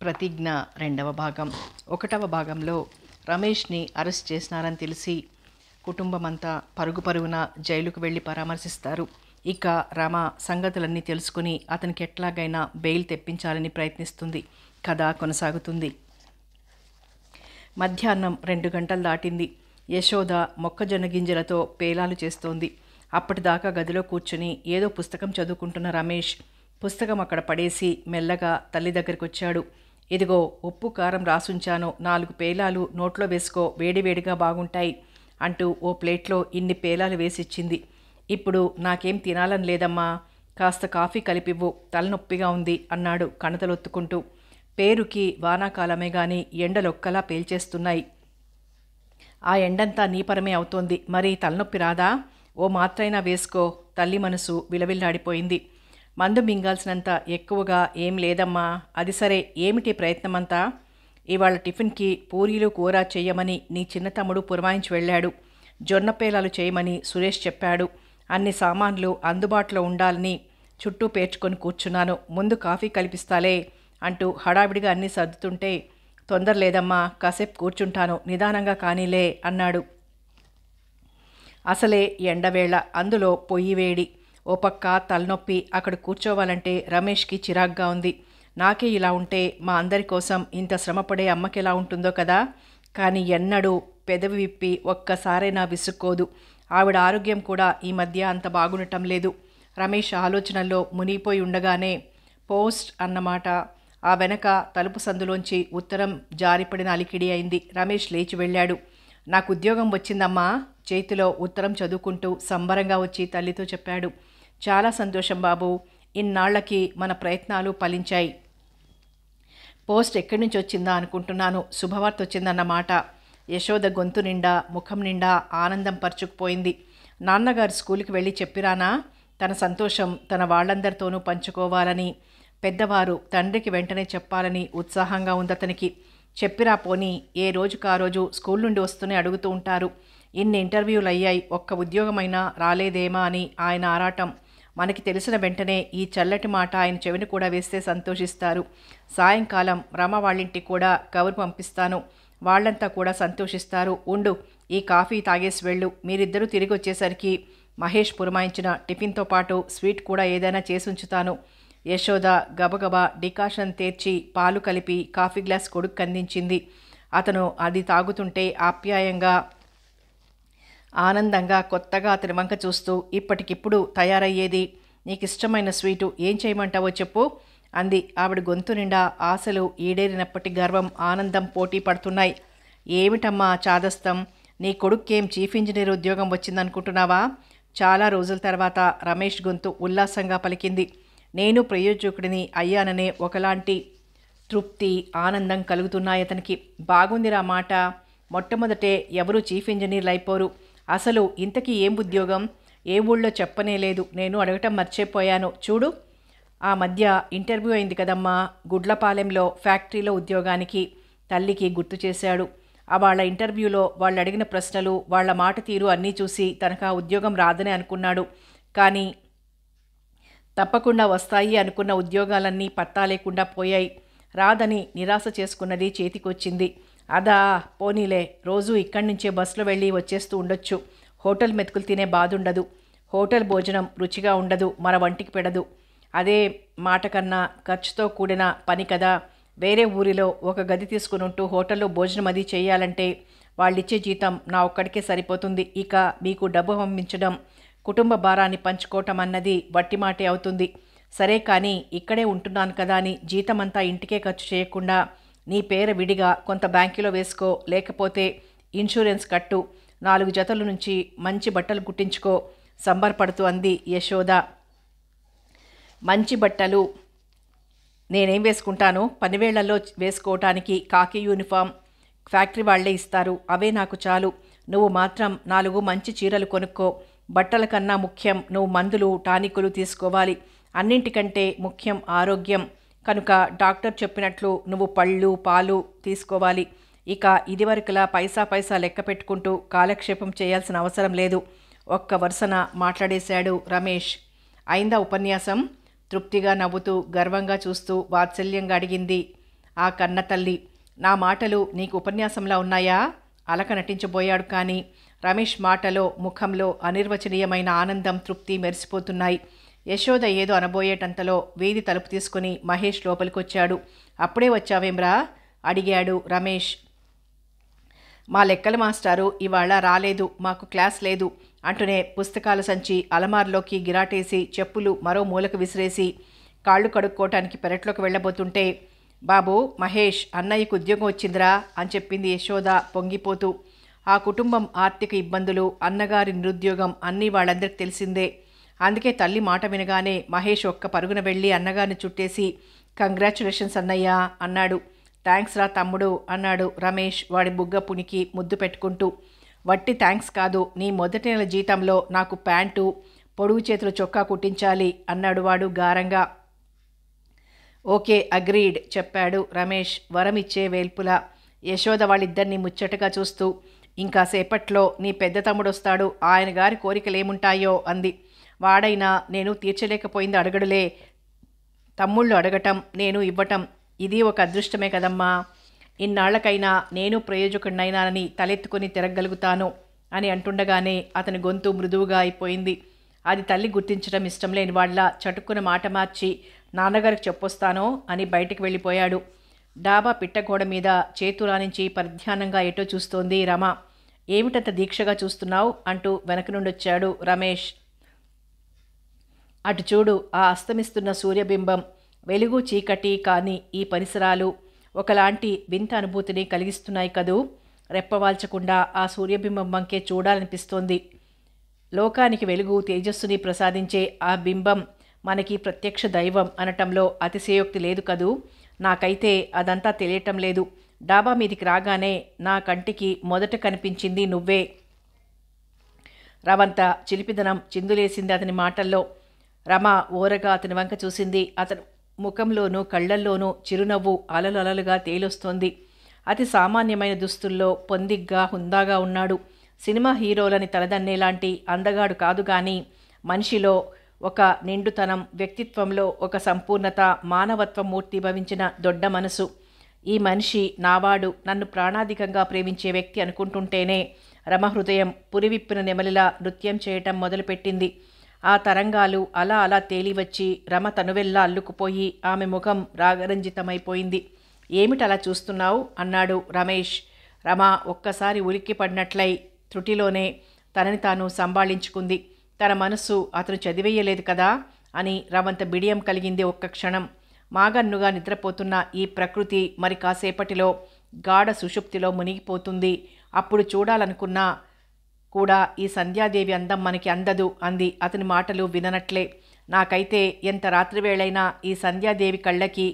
ప్రతిజ్ఞ రెండవ భాగం. ఒకటవ భాగంలో రమేష్ని అరెస్ట్ చేసినారని తెలిసి కుటుంబమంతా పరుగున జైలుకు వెళ్ళి పరామర్శిస్తారు. ఇక రమ సంగతులన్నీ తెలుసుకుని అతనికి ఎట్లాగైనా బెయిల్ తెప్పించాలని ప్రయత్నిస్తుంది. కథ కొనసాగుతుంది. మధ్యాహ్నం 2 గంటలు దాటింది. యశోద మొక్కజొన్న గింజలతో పేలాలు చేస్తోంది. అప్పటిదాకా గదిలో కూర్చుని ఏదో పుస్తకం చదువుకుంటున్న రమేష్ పుస్తకం అక్కడ పడేసి మెల్లగా తల్లి దగ్గరికి వచ్చాడు. ఇదిగో ఉప్పు కారం రాసుంచాను, 4 పేలాలు నోట్లో వేసుకో, వేడివేడిగా బాగుంటాయి అంటూ ఓ ప్లేట్లో ఇన్ని పేలాలు వేసిచ్చింది. ఇప్పుడు నాకేం తినాలని లేదమ్మా, కాస్త కాఫీ కలిపివ్వు, తలనొప్పిగా ఉంది అన్నాడు కణతలొత్తుకుంటూ. పేరుకి వానాకాలమే గాని ఎండలొక్కలా పేల్చేస్తున్నాయి. ఆ ఎండంతా నీపరమే అవుతోంది, మరి తలనొప్పి రాదా? ఓ మాత్రైనా వేసుకో. తల్లి మనసు విలవిల్లాడిపోయింది. మందు మింగాల్సినంత ఎక్కువగా ఏం లేదమ్మా. అది సరే, ఏమిటి ప్రయత్నమంతా? ఇవాళ టిఫిన్కి పూరీలు కూర చెయ్యమని నీ చిన్న తమ్ముడు పురమాయించి వెళ్ళాడు. జొన్న పేలాలు చేయమని సురేష్ చెప్పాడు. అన్ని సామాన్లు అందుబాటులో ఉండాలని చుట్టూ పేర్చుకొని కూర్చున్నాను. ముందు కాఫీ కలిపిస్తాలే అంటూ హడావిడిగా అన్నీ సర్దుతుంటే, తొందర లేదమ్మా, కాసేపు కూర్చుంటాను, నిదానంగా కానీలే అన్నాడు. అసలే ఎండవేళ, అందులో పొయ్యి వేడి, ఓ పక్క తలనొప్పి. అక్కడ కూర్చోవాలంటే రమేష్కి చిరాగ్గా ఉంది. నాకే ఇలా ఉంటే మా అందరి కోసం ఇంత శ్రమపడే అమ్మకి ఎలా ఉంటుందో కదా. కానీ ఎన్నడూ పెదవి విప్పి ఒక్కసారైనా విసుక్కోదు. ఆవిడ ఆరోగ్యం కూడా ఈ మధ్య అంత బాగుండటం లేదు. రమేష్ ఆలోచనల్లో మునిగిపోయి ఉండగానే పోస్ట్ అన్నమాట. ఆ వెనక తలుపు సందులోంచి ఉత్తరం జారిపడిన అలికిడి అయింది. రమేష్ లేచి వెళ్ళాడు. నాకు ఉద్యోగం వచ్చిందమ్మా, చేతిలో ఉత్తరం చదువుకుంటూ సంబరంగా వచ్చి తల్లితో చెప్పాడు. చాలా సంతోషం బాబు, ఇన్నాళ్లకి మన ప్రయత్నాలు ఫలించాయి. పోస్ట్ ఎక్కడి నుంచి వచ్చిందా అనుకుంటున్నాను, శుభవార్త వచ్చిందన్నమాట. యశోద గొంతు నిండా ముఖం నిండా ఆనందం పరుచుకుపోయింది. నాన్నగారు స్కూల్కి వెళ్ళి చెప్పిరానా? తన సంతోషం తన వాళ్ళందరితోనూ పంచుకోవాలని, పెద్దవారు తండ్రికి వెంటనే చెప్పాలని ఉత్సాహంగా ఉందతనికి. చెప్పిరా పోనీ, ఏ రోజుకు ఆ రోజు స్కూల్ నుండి వస్తూనే అడుగుతూ ఉంటారు. ఇన్ని ఇంటర్వ్యూలు అయ్యాయి, ఒక్క ఉద్యోగమైనా రాలేదేమా అని ఆయన ఆరాటం. మనకి తెలిసిన వెంటనే ఈ చల్లటి మాట ఆయన చెవిని కూడా వేస్తే సంతోషిస్తారు. సాయంకాలం రమ వాళ్ళింటికి కూడా కబురు పంపిస్తాను, వాళ్ళంతా కూడా సంతోషిస్తారు. ఉండు, ఈ కాఫీ తాగేసి వెళ్ళు. మీరిద్దరూ తిరిగి వచ్చేసరికి మహేష్ పురమాయించిన టిఫిన్తో పాటు స్వీట్ కూడా ఏదైనా చేసి ఉంచుతాను. యశోద గబగబా డికాషన్ తెర్చి పాలు కలిపి కాఫీ గ్లాస్ కొడుకు అందించింది. అతను అది తాగుతుంటే ఆప్యాయంగా, ఆనందంగా, కొత్తగా అతని వంక చూస్తూ, ఇప్పటికిప్పుడు తయారయ్యేది నీకిష్టమైన స్వీటు ఏం చేయమంటావో చెప్పు అంది. ఆవిడ గొంతు నిండా ఆశలు ఈడేరినప్పటి గర్వం, ఆనందం పోటీ పడుతున్నాయి. ఏమిటమ్మా చాదస్తం, నీ కొడుక్కేం చీఫ్ ఇంజనీర్ ఉద్యోగం వచ్చిందనుకుంటున్నావా? చాలా రోజుల తర్వాత రమేష్ గొంతు ఉల్లాసంగా పలికింది. నేను ప్రయోజకుడిని అయ్యాననే ఒకలాంటి తృప్తి, ఆనందం కలుగుతున్నాయి అతనికి. బాగుందిరా మాట. మొట్టమొదటే ఎవరూ చీఫ్ ఇంజనీర్లు అయిపోరు. అసలు ఇంతకీ ఏం ఉద్యోగం? ఏ ఊళ్ళో చెప్పనే లేదు. నేను అడగటం మర్చిపోయాను చూడు. ఆ మధ్య ఇంటర్వ్యూ అయింది కదమ్మా, గుడ్లపాలెంలో ఫ్యాక్టరీలో ఉద్యోగానికి. తల్లికి గుర్తు చేశాడు. వాళ్ళ ఇంటర్వ్యూలో వాళ్ళు అడిగిన ప్రశ్నలు, వాళ్ళ మాట తీరు అన్నీ చూసి తనకు ఆ ఉద్యోగం రాదని అనుకున్నాడు. కానీ తప్పకుండా వస్తాయి అనుకున్న ఉద్యోగాలన్నీ పత్తా లేకుండా పోయాయి. రాదని నిరాశ చేసుకున్నది చేతికొచ్చింది. అదా, పోనీలే, రోజు ఇక్కడి నుంచే బస్సులో వెళ్ళి వచ్చేస్తూ ఉండొచ్చు. హోటల్ మెతుకులు తినే బాధుండదు. హోటల్ భోజనం రుచిగా ఉండదు, మన వంటికి పెడదు. అదే మాట కన్నా ఖర్చుతో కూడిన పని కదా. వేరే ఊరిలో ఒక గది తీసుకుని ఉంటూ హోటల్లో భోజనం అది చేయాలంటే వాళ్ళిచ్చే జీతం నా ఒక్కడికే సరిపోతుంది. ఇక మీకు డబ్బు పంపించడం, కుటుంబ భారాన్ని పంచుకోవటం అన్నది వట్టి మాటే అవుతుంది. సరే కానీ ఇక్కడే ఉంటున్నాను కదా అని జీతమంతా ఇంటికే ఖర్చు చేయకుండా నీ పేరు విడిగా కొంత బ్యాంకులో వేసుకో, లేకపోతే ఇన్సూరెన్స్ కట్టు, 4 జతల నుంచి మంచి బట్టలు కుట్టించుకో సంబరపడుతూ అంది యశోద. మంచి బట్టలు నేనేం వేసుకుంటాను? పనివేళ్లలో వేసుకోవటానికి కాకి యూనిఫామ్ ఫ్యాక్టరీ వాళ్లే ఇస్తారు, అవే నాకు చాలు. నువ్వు మాత్రం 4 మంచి చీరలు కొనుక్కో. బట్టల కన్నా ముఖ్యం నువ్వు మందులు టానికులు తీసుకోవాలి. అన్నింటికంటే ముఖ్యం ఆరోగ్యం. కనుక డాక్టర్ చెప్పినట్లు నువ్వు పళ్ళు పాలు తీసుకోవాలి. ఇక ఇదివరకులా పైసా లెక్క పెట్టుకుంటూ కాలక్షేపం చేయాల్సిన అవసరం లేదు. ఒక్క వరుసన మాట్లాడేశాడు రమేష్. అయిందా ఉపన్యాసం? తృప్తిగా నవ్వుతూ గర్వంగా చూస్తూ వాత్సల్యంగా అడిగింది ఆ కన్న తల్లి. నా మాటలు నీకు ఉపన్యాసంలా ఉన్నాయా? అలక నటించబోయాడు. కానీ రమేష్ మాటలో ముఖంలో అనిర్వచనీయమైన ఆనందం, తృప్తి మెరిసిపోతున్నాయి. యశోద ఏదో అనబోయేటంతలో వీధి తలుపు తీసుకుని మహేష్ లోపలికొచ్చాడు. అప్పుడే వచ్చావేమ్రా అడిగాడు రమేష్. మా లెక్కల మాస్టారు ఇవాళ రాలేదు, మాకు క్లాస్ లేదు అంటూనే పుస్తకాల సంచి అలమార్లోకి గిరాటేసి చెప్పులు మరో మూలకు విసిరేసి కాళ్ళు కడుక్కోవటానికి పెరట్లోకి వెళ్ళబోతుంటే, బాబు మహేష్, అన్నయ్యకు ఉద్యోగం వచ్చిందిరా అని చెప్పింది యశోద పొంగిపోతూ. ఆ కుటుంబం ఆర్థిక ఇబ్బందులు, అన్నగారి నిరుద్యోగం అన్నీ వాళ్ళందరికీ తెలిసిందే. అందుకే తల్లి మాట వినగానే మహేష్ ఒక్క పరుగున వెళ్ళి అన్నగారిని చుట్టేసి, కంగ్రాచులేషన్స్ అన్నయ్య అన్నాడు. థ్యాంక్స్ రా తమ్ముడు అన్నాడు రమేష్ వాడి బుగ్గ పునికి ముద్దు పెట్టుకుంటూ. వట్టి థ్యాంక్స్ కాదు, నీ మొదటి నెల జీతంలో నాకు ప్యాంటు, పొడుగు చేతుల చొక్కా కుట్టించాలి అన్నాడు వాడు గారంగా. ఓకే అగ్రీడ్ చెప్పాడు రమేష్ వరమిచ్చే వేల్పులా. యశోద వాళ్ళిద్దరినీ ముచ్చటగా చూస్తూ, ఇంకా సేపట్లో నీ పెద్ద తమ్ముడు వస్తాడు, ఆయన గారి కోరికలేముంటాయో అంది. వాడైనా నేను తీర్చలేకపోయింది అడగడులే, తమ్ముళ్ళు అడగటం నేను ఇవ్వటం ఇది ఒక అదృష్టమే కదమ్మా. ఇన్నాళ్లకైనా నేను ప్రయోజకుడినైనానని తలెత్తుకుని తిరగలుగుతాను అని అంటుండగానే అతని గొంతు మృదువుగా అయిపోయింది. అది తల్లి గుర్తించడం ఇష్టం లేని వాళ్ళ చటుక్కున మాట మార్చి, నాన్నగారికి చెప్పొస్తానో అని బయటికి వెళ్ళిపోయాడు. డాబా పిట్టగోడ మీద చేతురానించి పరిధ్యానంగా ఎటో చూస్తోంది రమ. ఏమిటంత దీక్షగా చూస్తున్నావు అంటూ వెనక నుండొచ్చాడు రమేష్. అటు చూడు, ఆ అస్తమిస్తున్న సూర్యబింబం, వెలుగు చీకటి కాని ఈ పరిసరాలు ఒకలాంటి వింత అనుభూతిని కలిగిస్తున్నాయి కదూ. రెప్పవాల్చకుండా ఆ సూర్యబింబం వంకే చూడాలనిపిస్తోంది. లోకానికి వెలుగు తేజస్సుని ప్రసాదించే ఆ బింబం మనకి ప్రత్యక్ష దైవం అనటంలో అతిశయోక్తి లేదు కదూ. నాకైతే అదంతా తెలియటం లేదు. డాబా మీదికి రాగానే నా కంటికి మొదట కనిపించింది నువ్వే. రవంత చిలిపిదనం చిందులేసింది అతని మాటల్లో. రమ ఓరగా అతని వంక చూసింది. అతను ముఖంలోనూ కళ్లల్లోనూ చిరునవ్వు అలలలలుగా తేలొస్తోంది. అతి సామాన్యమైన దుస్తుల్లో పొందిగ్గా హుందాగా ఉన్నాడు. సినిమా హీరోలని తలదన్నేలాంటి అందగాడు కాదు గాని మనిషిలో ఒక నిండుతనం, వ్యక్తిత్వంలో ఒక సంపూర్ణత, మానవత్వం మూర్తిభవించిన దొడ్డ మనసు. ఈ మనిషి నావాడు, నన్ను ప్రాణాధికంగా ప్రేమించే వ్యక్తి అనుకుంటుంటేనే రమ హృదయం పురివిప్పిన నెమలిలా నృత్యం చేయటం మొదలుపెట్టింది. ఆ తరంగాలు అలా అలా తేలివచ్చి రమ తనువెల్లా అల్లుకుపోయి ఆమె ముఖం రాగరంజితమైపోయింది. ఏమిటలా చూస్తున్నావు అన్నాడు రమేష్. రమ ఒక్కసారి ఉలిక్కి పడినట్లై త్రుటిలోనే తనని తాను సంభాళించుకుంది. తన మనస్సు అతను చదివేయలేదు కదా అని రవంత బిడియం కలిగింది ఒక్క క్షణం. మాగన్నుగా నిద్రపోతున్న ఈ ప్రకృతి మరి కాసేపటిలో గాఢ సుషుప్తిలో మునిగిపోతుంది. అప్పుడు చూడాలనుకున్నా కూడా ఈ సంధ్యాదేవి అందం మనకి అందదు అంది అతని మాటలు విననట్లే. నాకైతే ఎంత రాత్రివేళైనా ఈ సంధ్యాదేవి కళ్ళకి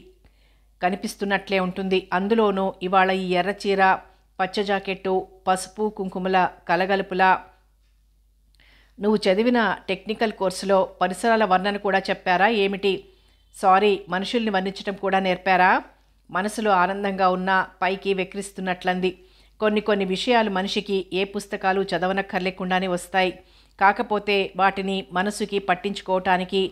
కనిపిస్తున్నట్లే ఉంటుంది. అందులోనూ ఇవాళ ఈ ఎర్రచీర, పచ్చ జాకెట్టు, పసుపు కుంకుమల కలగలుపులా. నువ్వు చదివిన టెక్నికల్ కోర్సులో పరిసరాల వర్ణన కూడా చెప్పారా ఏమిటి? సారీ, మనుషుల్ని వర్ణించటం కూడా నేర్పారా? మనసులో ఆనందంగా ఉన్నా పైకి వెక్కిరిస్తున్నట్లంది. కొన్ని విషయాలు మనిషికి ఏ పుస్తకాలు చదవనక్కర్లేకుండానే వస్తాయి. కాకపోతే వాటిని మనసుకి పట్టించుకోవటానికి,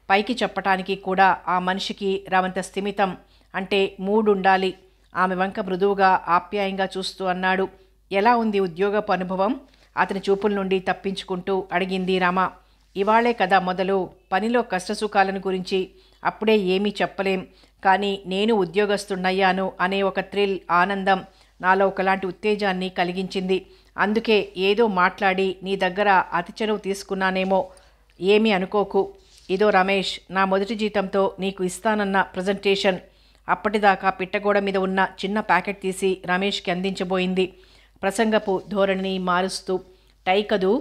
పైకి చెప్పటానికి కూడా ఆ మనిషికి రవంత స్థిమితం అంటే మూడుండాలి. ఆమె వంక మృదువుగా ఆప్యాయంగా చూస్తూ అన్నాడు. ఎలా ఉంది ఉద్యోగపు అనుభవం? అతని చూపుల నుండి తప్పించుకుంటూ అడిగింది రమ. ఇవాళే కదా మొదలు, పనిలో కష్టసుఖాలను గురించి అప్పుడే ఏమీ చెప్పలేం. కానీ నేను ఉద్యోగస్తున్నయ్యాను అనే ఒక థ్రిల్, ఆనందం నాలో ఒకలాంటి ఉత్తేజాన్ని కలిగించింది. అందుకే ఏదో మాట్లాడి నీ దగ్గర అతి చనువు తీసుకున్నానేమో, ఏమీ అనుకోకు. ఇదో రమేష్, నా మొదటి జీతంతో నీకు ఇస్తానన్న ప్రజెంటేషన్. అప్పటిదాకా పిట్టగోడ మీద ఉన్న చిన్న ప్యాకెట్ తీసి రమేష్కి అందించబోయింది. ప్రసంగపు ధోరణిని మారుస్తూ, టై కదూ,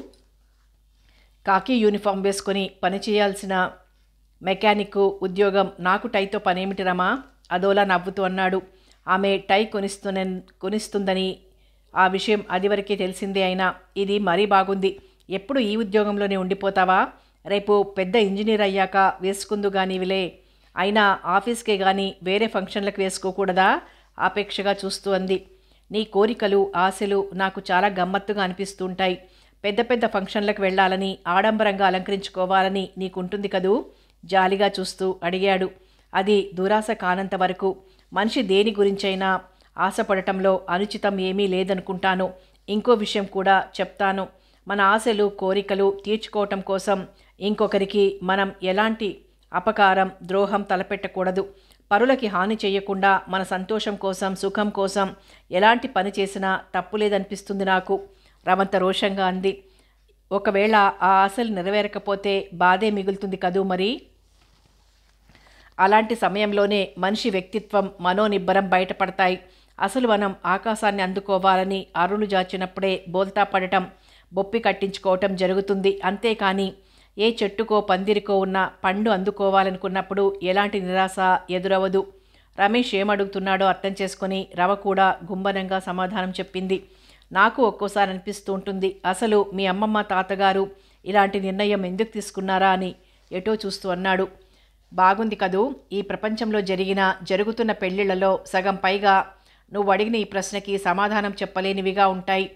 కాకి యూనిఫామ్ వేసుకొని పనిచేయాల్సిన మెకానిక్ ఉద్యోగం, నాకు టైతో పనేమిటి రమా? అదోలా నవ్వుతూ అన్నాడు. ఆమె టై కొనిస్తుందని ఆ విషయం అదివరకే తెలిసిందే. అయినా ఇది మరీ బాగుంది. ఎప్పుడు ఈ ఉద్యోగంలోనే ఉండిపోతావా? రేపు పెద్ద ఇంజనీర్ అయ్యాక వేసుకుందు గానివిలే. అయినా ఆఫీస్కే కానీ వేరే ఫంక్షన్లకు వేసుకోకూడదా? ఆపేక్షగా చూస్తూ అంది. నీ కోరికలు, ఆశలు నాకు చాలా గమ్మత్తుగా అనిపిస్తుంటాయి. పెద్ద పెద్ద ఫంక్షన్లకు వెళ్ళాలని, ఆడంబరంగా అలంకరించుకోవాలని నీకుంటుంది కదూ? జాలిగా చూస్తూ అడిగాడు. అది దురాశ కానంత వరకు. మనిషి దేని గురించైనా ఆశపడటంలో అనుచితం ఏమీ లేదనుకుంటాను. ఇంకో విషయం కూడా చెప్తాను. మన ఆశలు కోరికలు తీర్చుకోవటం కోసం ఇంకొకరికి మనం ఎలాంటి అపకారం ద్రోహం తలపెట్టకూడదు. పరులకి హాని చేయకుండా మన సంతోషం కోసం సుఖం కోసం ఎలాంటి పని చేసినా తప్పులేదనిపిస్తుంది నాకు, రవంత రోషంగా అంది. ఒకవేళ ఆ ఆశలు నెరవేరకపోతే బాధే మిగులుతుంది కదూ మరి. అలాంటి సమయంలోనే మనిషి వ్యక్తిత్వం మనోనిబ్బరం బయటపడతాయి. అసలు మనం ఆకాశాన్ని అందుకోవాలని అరులు జాచినప్పుడే బోల్తా పడటం బొప్పి కట్టించుకోవటం జరుగుతుంది. అంతేకాని ఏ చెట్టుకో పందిరికో ఉన్న పండు అందుకోవాలనుకున్నప్పుడు ఎలాంటి నిరాశ ఎదురవదు. రమేష్ ఏమడుగుతున్నాడో అర్థం చేసుకుని రవ కూడా గుంబనంగా సమాధానం చెప్పింది. నాకు ఒక్కోసారి అనిపిస్తూ ఉంటుంది, అసలు మీ అమ్మమ్మ తాతగారు ఇలాంటి నిర్ణయం ఎందుకు తీసుకున్నారా అని ఎటో చూస్తూ అన్నాడు. బాగుంది కదూ, ఈ ప్రపంచంలో జరుగుతున్న పెళ్లిళ్లలో సగం పైగా నువ్వు అడిగిన ఈ ప్రశ్నకి సమాధానం చెప్పలేనివిగా ఉంటాయి.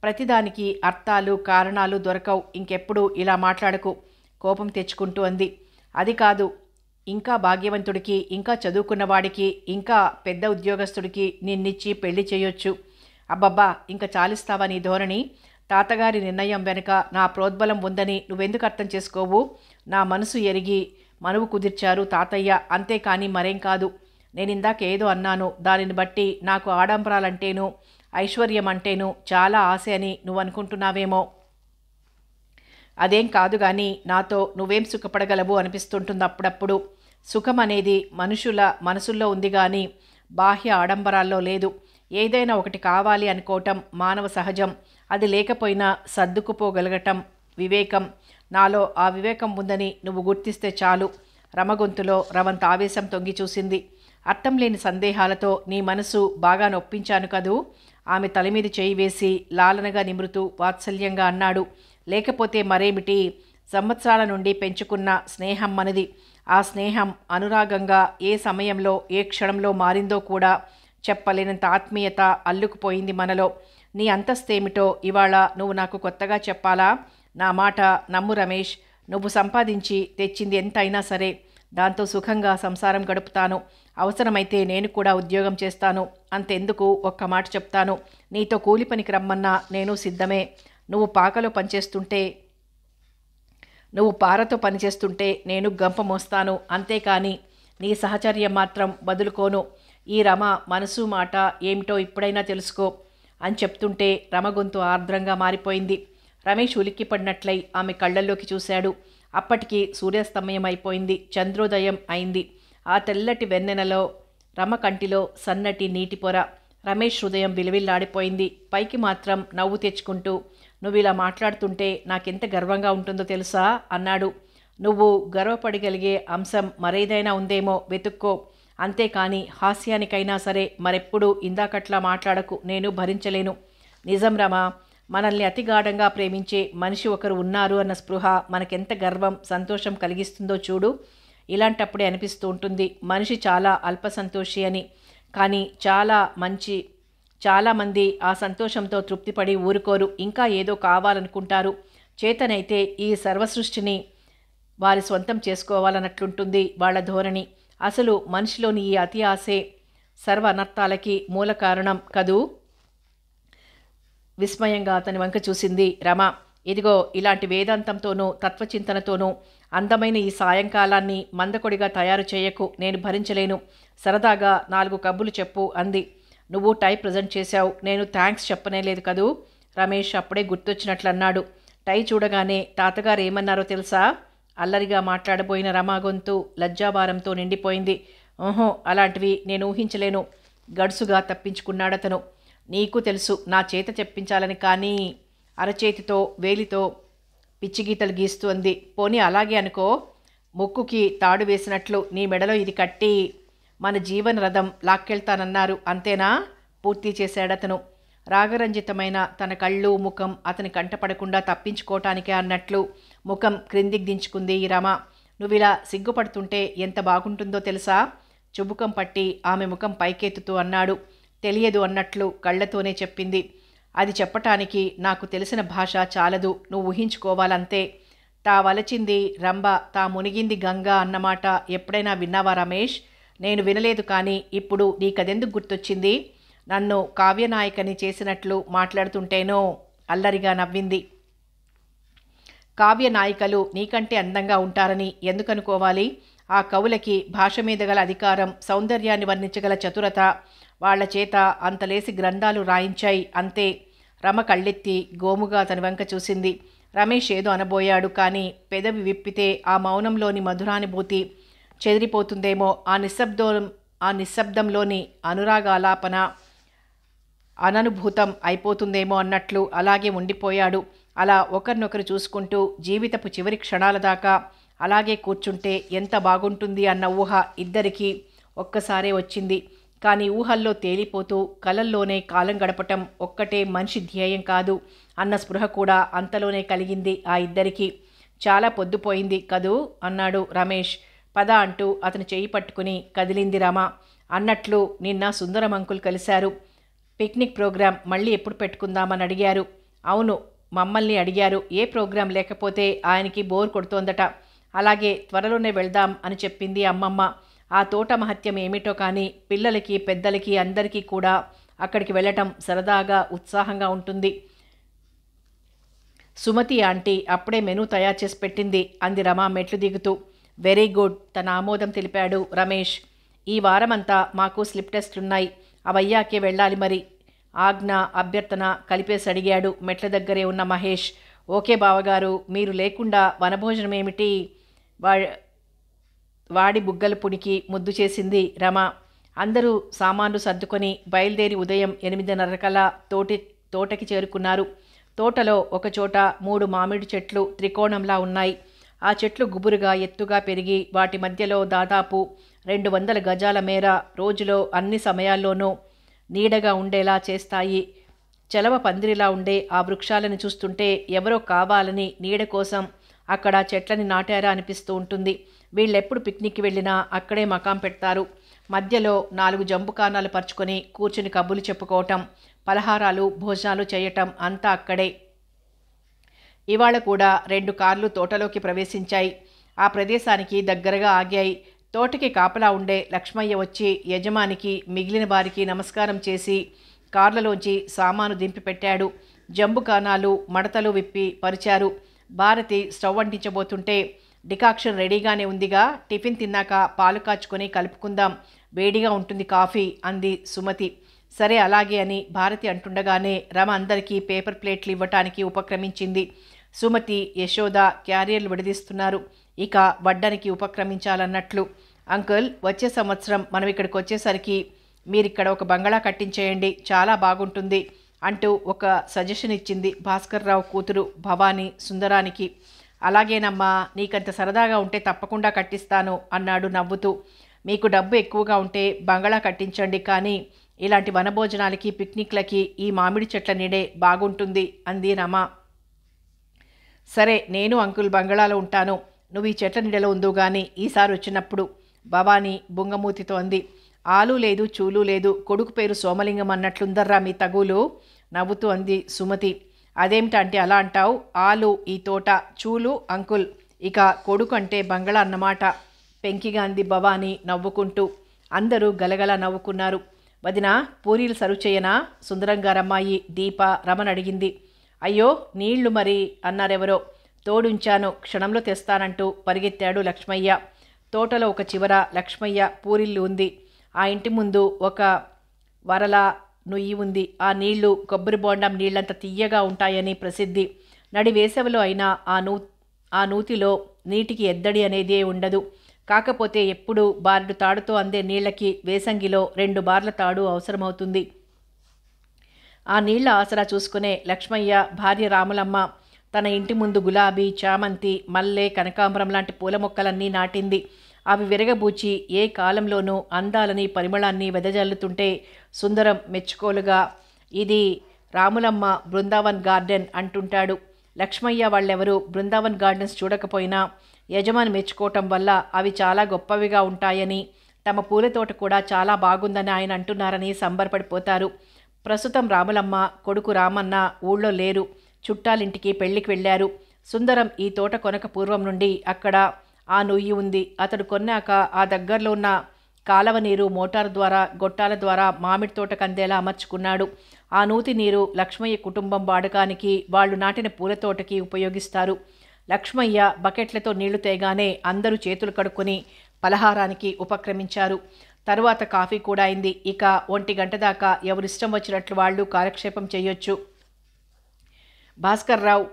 ప్రతిదానికి అర్థాలు కారణాలు దొరకవు. ఇంకెప్పుడు ఇలా మాట్లాడకు, కోపం తెచ్చుకుంటూ అంది. అది కాదు, ఇంకా భాగ్యవంతుడికి, ఇంకా చదువుకున్నవాడికి, ఇంకా పెద్ద ఉద్యోగస్తుడికి నిన్నిచ్చి పెళ్లి చేయొచ్చు. అబ్బబ్బా, ఇంకా చాలిస్తావా నీ ధోరణి? తాతగారి నిర్ణయం వెనుక నా ప్రోద్బలం ఉందని నువ్వెందుకు అర్థం చేసుకోవు? నా మనసు ఎరిగి మనువు కుదిర్చారు తాతయ్య, అంతేకాని మరేం కాదు. నేనిందాక ఏదో అన్నాను, దానిని బట్టి నాకు ఆడంబరాలంటేను ఐశ్వర్యం అంటేను చాలా ఆశ అని నువ్వు అనుకుంటున్నావేమో. అదేం కాదు కానీ నాతో నువ్వేం సుఖపడగలవు అనిపిస్తుంటుంది అప్పుడప్పుడు. సుఖం అనేది మనుషుల మనసుల్లో ఉంది కానీ బాహ్య ఆడంబరాల్లో లేదు. ఏదైనా ఒకటి కావాలి అనుకోవటం మానవ సహజం. అది లేకపోయినా సర్దుకుపోగలగటం వివేకం. నాలో ఆ వివేకం ఉందని నువ్వు గుర్తిస్తే చాలు. రమగొంతులో రవంత ఆవేశం తొంగి చూసింది. అర్థం లేని సందేహాలతో నీ మనసు బాగా నొప్పించాను కదూ. ఆమె తలమీద చేయి వేసి లాలనగా నిమురుతూ వాత్సల్యంగా అన్నాడు. లేకపోతే మరేమిటి, సంవత్సరాల నుండి పెంచుకున్న స్నేహం మనది. ఆ స్నేహం అనురాగంగా ఏ సమయంలో ఏ క్షణంలో మారిందో కూడా చెప్పలేనంత ఆత్మీయత అల్లుకుపోయింది మనలో. నీ అంతస్తేమిటో ఇవాళ నువ్వు నాకు కొత్తగా చెప్పాలా? నా మాట నమ్ము రమేష్, నువ్వు సంపాదించి తెచ్చింది ఎంత అయినా సరే దాంతో సుఖంగా సంసారం గడుపుతాను. అవసరమైతే నేను కూడా ఉద్యోగం చేస్తాను. అంతెందుకు, ఒక్క మాట చెప్తాను, నీతో కూలి పనికి రమ్మన్నా నేను సిద్ధమే. నువ్వు పారతో పనిచేస్తుంటే నేను గంప మోస్తాను. అంతేకాని నీ సహచర్యం మాత్రం వదులుకోను. ఈ రమ మనసు మాట ఏమిటో ఇప్పుడైనా తెలుసుకో అని చెప్తుంటే రమ గొంతు ఆర్ద్రంగా మారిపోయింది. రమేష్ ఉలిక్కిపడినట్లయి ఆమె కళ్ళల్లోకి చూశాడు. అప్పటికి సూర్యాస్తమయం అయిపోయింది. చంద్రోదయం అయింది. ఆ తెల్లటి వెన్నెలలో రమ కంటిలో సన్నటి నీటి పొర. రమేష్ హృదయం విలవిల్లాడిపోయింది. పైకి మాత్రం నవ్వు తెచ్చుకుంటూ, నువ్వు ఇలా మాట్లాడుతుంటే నాకెంత గర్వంగా ఉంటుందో తెలుసా అన్నాడు. నువ్వు గర్వపడగలిగే అంశం మరేదైనా ఉందేమో వెతుక్కో. అంతేకాని హాస్యానికైనా సరే మరెప్పుడు ఇందాకట్లా మాట్లాడకు, నేను భరించలేను. నిజం రమా, మనల్ని అతిగాఢంగా ప్రేమించే మనిషి ఒకరు ఉన్నారు అన్న స్పృహ మనకెంత గర్వం సంతోషం కలిగిస్తుందో చూడు. ఇలాంటప్పుడే అనిపిస్తూ ఉంటుంది మనిషి చాలా అల్పసంతోషి అని. కానీ చాలామంది ఆ సంతోషంతో తృప్తిపడి ఊరుకోరు, ఇంకా ఏదో కావాలనుకుంటారు. చేతనైతే ఈ సర్వసృష్టిని వారి సొంతం చేసుకోవాలన్నట్లుంటుంది వాళ్ళ ధోరణి. అసలు మనిషిలోని ఈ అతి ఆశే సర్వ అనర్థాలకి మూల కారణం కదూ. విస్మయంగా అతని వంక చూసింది రమ. ఇదిగో, ఇలాంటి వేదాంతంతోనూ తత్వచింతనతోనూ అందమైన ఈ సాయంకాలాన్ని మందకొడిగా తయారు చేయకు, నేను భరించలేను. సరదాగా 4 కబుర్లు చెప్పు అంది. నువ్వు టై ప్రజెంట్ చేశావు, నేను థ్యాంక్స్ చెప్పనేలేదు కదూ. రమేష్ అప్పుడే గుర్తొచ్చినట్లన్నాడు. టై చూడగానే తాతగారు ఏమన్నారో తెలుసా? అల్లరిగా మాట్లాడబోయిన రమా గొంతు లజ్జాభారంతో నిండిపోయింది. ఓహో, అలాంటివి నేను ఊహించలేను. గడుసుగా తప్పించుకున్నాడతను. నీకు తెలుసు నా చేత చెప్పించాలని, కానీ అరచేతితో వేలితో పిచ్చిగీతలు గీస్తూ అంది. పోనీ అలాగే అనుకో, ముక్కుకి తాడు వేసినట్లు నీ మెడలో ఇది కట్టి మన జీవన రథం లాక్కెళ్తానన్నారు, అంతేనా? పూర్తి చేశాడతను. రాగరంజితమైన తన కళ్ళు ముఖం అతని కంటపడకుండా తప్పించుకోవటానికే అన్నట్లు ముఖం క్రిందికి దించుకుంది ఈ రమ. నువ్విలా సిగ్గుపడుతుంటే ఎంత బాగుంటుందో తెలుసా? చుబుకం పట్టి ఆమె ముఖం పైకెత్తుతూ అన్నాడు. తెలియదు అన్నట్లు కళ్ళతోనే చెప్పింది. అది చెప్పటానికి నాకు తెలిసిన భాష చాలదు, నువ్వు ఊహించుకోవాలంతే. తా వలచింది రంభ, తా మునిగింది గంగ అన్నమాట ఎప్పుడైనా విన్నావా రమేష్? నేను వినలేదు, కానీ ఇప్పుడు నీకదెందుకు గుర్తొచ్చింది? నన్ను కావ్యనాయకని చేసినట్లు మాట్లాడుతుంటేనో అల్లరిగా నవ్వింది. కావ్యనాయికలు నీకంటే అందంగా ఉంటారని ఎందుకనుకోవాలి? ఆ కవులకి భాష మీద గల అధికారం, సౌందర్యాన్ని వర్ణించగల చతురత వాళ్ల చేత అంతలేసి గ్రంథాలు రాయించాయి అంతే. రమ కళ్ళెత్తి గోముగా అతని వంక చూసింది. రమేష్ ఏదో అనబోయాడు, కానీ పెదవి విప్పితే ఆ మౌనంలోని మధురానుభూతి చెదిరిపోతుందేమో, ఆ నిశ్శబ్దంలోని అనురాగాలాపన అననుభూతం అయిపోతుందేమో అన్నట్లు అలాగే ఉండిపోయాడు. అలా ఒకరినొకరు చూసుకుంటూ జీవితపు చివరి క్షణాల దాకా అలాగే కూర్చుంటే ఎంత బాగుంటుంది అన్న ఊహ ఇద్దరికీ ఒక్కసారే వచ్చింది. కానీ ఊహల్లో తేలిపోతూ కలల్లోనే కాలం గడపటం ఒక్కటే మనిషి ధ్యేయం కాదు అన్న స్పృహ కూడా అంతలోనే కలిగింది ఆ ఇద్దరికీ. చాలా పొద్దుపోయింది కదూ అన్నాడు రమేష్. పద అంటూ అతని చెయ్యి పట్టుకుని కదిలింది రమ. అన్నట్లు నిన్న సుందరం అంకుల్ కలిశారు. పిక్నిక్ ప్రోగ్రాం మళ్ళీ ఎప్పుడు పెట్టుకుందామని అడిగారు. అవును, మమ్మల్ని అడిగారు. ఏ ప్రోగ్రాం లేకపోతే ఆయనకి బోర్ కొడుతోందట. అలాగే త్వరలోనే వెళ్దాం అని చెప్పింది అమ్మమ్మ. ఆ తోట మహత్యం ఏమిటో కానీ పిల్లలకి పెద్దలకి అందరికీ కూడా అక్కడికి వెళ్ళటం సరదాగా ఉత్సాహంగా ఉంటుంది. సుమతి ఆంటీ అప్పుడే మెనూ తయారు చేసి పెట్టింది అంది రమ మెట్లు దిగుతూ. వెరీ గుడ్, తన ఆమోదం తెలిపాడు రమేష్. ఈ వారమంతా మాకు స్లిప్ టెస్ట్లున్నాయి, అవయ్యాకే వెళ్ళాలి మరి. ఆజ్ఞ అభ్యర్థన కలిపేసి అడిగాడు మెట్ల దగ్గరే ఉన్న మహేష్. ఓకే బావగారు, మీరు లేకుండా వనభోజనం ఏమిటి? వాడి బుగ్గల పుడికి ముద్దు చేసింది రమ. అందరూ సామాన్లు సర్దుకొని బయలుదేరి ఉదయం 8:30 తోటకి చేరుకున్నారు. తోటలో ఒకచోట 3 మామిడి చెట్లు త్రికోణంలా ఉన్నాయి. ఆ చెట్లు గుబురుగా ఎత్తుగా పెరిగి వాటి మధ్యలో దాదాపు 200 గజాల మేర రోజులో అన్ని సమయాల్లోనూ నీడగా ఉండేలా చేస్తాయి. చలవ పందిరిలా ఉండే ఆ వృక్షాలను చూస్తుంటే ఎవరో కావాలని నీడ కోసం అక్కడ చెట్లని నాటారా అనిపిస్తూ ఉంటుంది. వీళ్ళెప్పుడు పిక్నిక్కి వెళ్ళినా అక్కడే మకాం పెడతారు. మధ్యలో 4 జంబుకానాలు పరుచుకొని కూర్చుని కబుర్లు చెప్పుకోవటం, పలహారాలు భోజనాలు చేయటం అంతా అక్కడే. ఇవాళ కూడా 2 కార్లు తోటలోకి ప్రవేశించాయి. ఆ ప్రదేశానికి దగ్గరగా ఆగాయి. తోటకి కాపలా ఉండే లక్ష్మయ్య వచ్చి యజమానికి మిగిలిన వారికి నమస్కారం చేసి కార్లలోంచి సామాను దింపి పెట్టాడు. జంబుకానాలు మడతలు విప్పి పరిచారు. భారతి స్టవ్ అంటించబోతుంటే, డికాక్షన్ రెడీగానే ఉందిగా, టిఫిన్ తిన్నాక పాలు కాచుకొని కలుపుకుందాం, వేడిగా ఉంటుంది కాఫీ అంది సుమతి. సరే అలాగే అని భారతి అంటుండగానే రమ అందరికీ పేపర్ ప్లేట్లు ఇవ్వటానికి ఉపక్రమించింది. సుమతి, యశోద క్యారియర్లు విడదీస్తున్నారు. ఇక వడ్డానికి ఉపక్రమించాలన్నట్లు. అంకుల్, వచ్చే సంవత్సరం మనం ఇక్కడికి వచ్చేసరికి మీరిక్కడ ఒక బంగళా కట్టించేయండి, చాలా బాగుంటుంది అంటూ ఒక సజెషన్ ఇచ్చింది భాస్కర్రావు కూతురు భవానీ సుందరానికి. అలాగేనమ్మా, నీకంత సరదాగా ఉంటే తప్పకుండా కట్టిస్తాను అన్నాడు నవ్వుతూ. మీకు డబ్బు ఎక్కువగా ఉంటే బంగళా కట్టించండి, కానీ ఇలాంటి వనభోజనాలకి పిక్నిక్లకి ఈ మామిడి చెట్ల నీడే బాగుంటుంది అంది రమ. సరే, నేను అంకుల్ బంగళాలో ఉంటాను, నువ్వు ఈ చెట్ల నీడలో ఉందో గాని ఈసారి వచ్చినప్పుడు భవానీ బుంగమూతితో అంది. ఆలు లేదు చూలు లేదు, కొడుకు పేరు సోమలింగం అన్నట్లుందర్రా మీ తగులు నవ్వుతూ అంది సుమతి. అదేమిటంటే అలా అంటావు? ఆలు ఈ తోట, చూలు అంకుల్, ఇక కొడుకు అంటే బంగళా అన్నమాట పెంకిగా అంది భవానీ నవ్వుకుంటూ. అందరూ గలగల నవ్వుకున్నారు. వదిన, పూరీలు సర్వ్ చేయనా? సుందరంగారమ్మాయి దీప రమణ అడిగింది. అయ్యో నీళ్లు మరి అన్నారెవరో. తోడుంచాను, క్షణంలో తెస్తానంటూ పరిగెత్తాడు లక్ష్మయ్య. తోటలో ఒక చివర లక్ష్మయ్య పూరిల్లు ఉంది. ఆ ఇంటి ముందు ఒక వరల నుయ్యి ఉంది. ఆ నీళ్లు కొబ్బరి బోండం నీళ్లంత తీయగా ఉంటాయని ప్రసిద్ధి. నడి వేసవిలో అయినా ఆ నూతిలో నీటికి ఎద్దడి అనేదే ఉండదు. కాకపోతే ఎప్పుడు బారెడు తాడుతో అందే నీళ్లకి వేసంగిలో 2 బార్ల తాడు అవసరమవుతుంది. ఆ నీళ్ల ఆసరా చూసుకునే లక్ష్మయ్య భార్య రాములమ్మ తన ఇంటి ముందు గులాబీ, చామంతి, మల్లె, కనకాంబరం లాంటి పూల మొక్కలన్నీ నాటింది. అవి విరగబూచి ఏ కాలంలోనూ అందాలని పరిమళాన్ని వెదజల్లుతుంటే సుందరం మెచ్చుకోలుగా, ఇది రాములమ్మ బృందావన్ గార్డెన్ అంటుంటాడు. లక్ష్మయ్య వాళ్ళెవరూ బృందావన్ గార్డెన్స్ చూడకపోయినా యజమాని మెచ్చుకోవటం వల్ల అవి చాలా గొప్పవిగా ఉంటాయని, తమ పూలతోట కూడా చాలా బాగుందని ఆయన అంటున్నారని సంబరపడిపోతారు. ప్రస్తుతం రాములమ్మ కొడుకు రామన్న ఊళ్ళో లేరు, చుట్టాలింటికి పెళ్లికి వెళ్ళారు. సుందరం ఈ తోట కొనక పూర్వం నుండి అక్కడ ఆ నుయ్యి ఉంది. అతడు కొన్నాక ఆ దగ్గరలో ఉన్న కాలవ నీరు మోటారు ద్వారా గొట్టాల ద్వారా మామిడి తోటకు అందేలా అమర్చుకున్నాడు. ఆ నూతి నీరు లక్ష్మయ్య కుటుంబం వాడకానికి, వాళ్ళు నాటిన పూల తోటకి ఉపయోగిస్తారు. లక్ష్మయ్య బకెట్లతో నీళ్లు తేగానే అందరూ చేతులు కడుక్కొని పలహారానికి ఉపక్రమించారు. తరువాత కాఫీ కూడా అయింది. ఇక 1 గంట దాకా ఎవరిష్టం వచ్చినట్లు వాళ్ళు కాలక్షేపం చేయొచ్చు. భాస్కర్రావు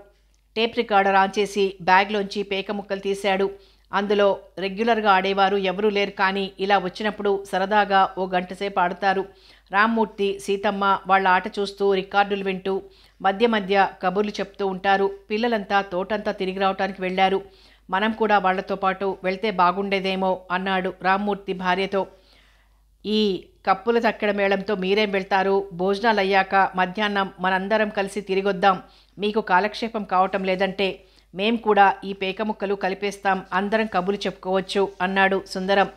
టేప్ రికార్డర్ ఆన్ చేసి బ్యాగ్లోంచి పేక ముక్కలు తీశాడు. అందులో రెగ్యులర్గా ఆడేవారు ఎవరూ లేరు, కానీ ఇలా వచ్చినప్పుడు సరదాగా ఓ గంట సేపు ఆడతారు. రామ్మూర్తి, సీతమ్మ వాళ్ళ ఆట చూస్తూ రికార్డులు వింటూ మధ్య మధ్య కబుర్లు చెప్తూ ఉంటారు. పిల్లలంతా తోటంతా తిరిగి రావటానికి వెళ్ళారు. మనం కూడా వాళ్లతో పాటు వెళ్తే బాగుండేదేమో అన్నాడు రామ్మూర్తి భార్యతో. ఈ కప్పుల తక్కడ మేళంతో మీరేం వెళ్తారు? భోజనాలు అయ్యాక మధ్యాహ్నం మనందరం కలిసి తిరిగొద్దాం. మీకు కాలక్షేపం కావటం లేదంటే మేం కూడా ఈ పేక ముక్కలు కలిపేస్తాం, అందరం కబుర్లు చెప్పుకోవచ్చు అన్నాడు సుందరం.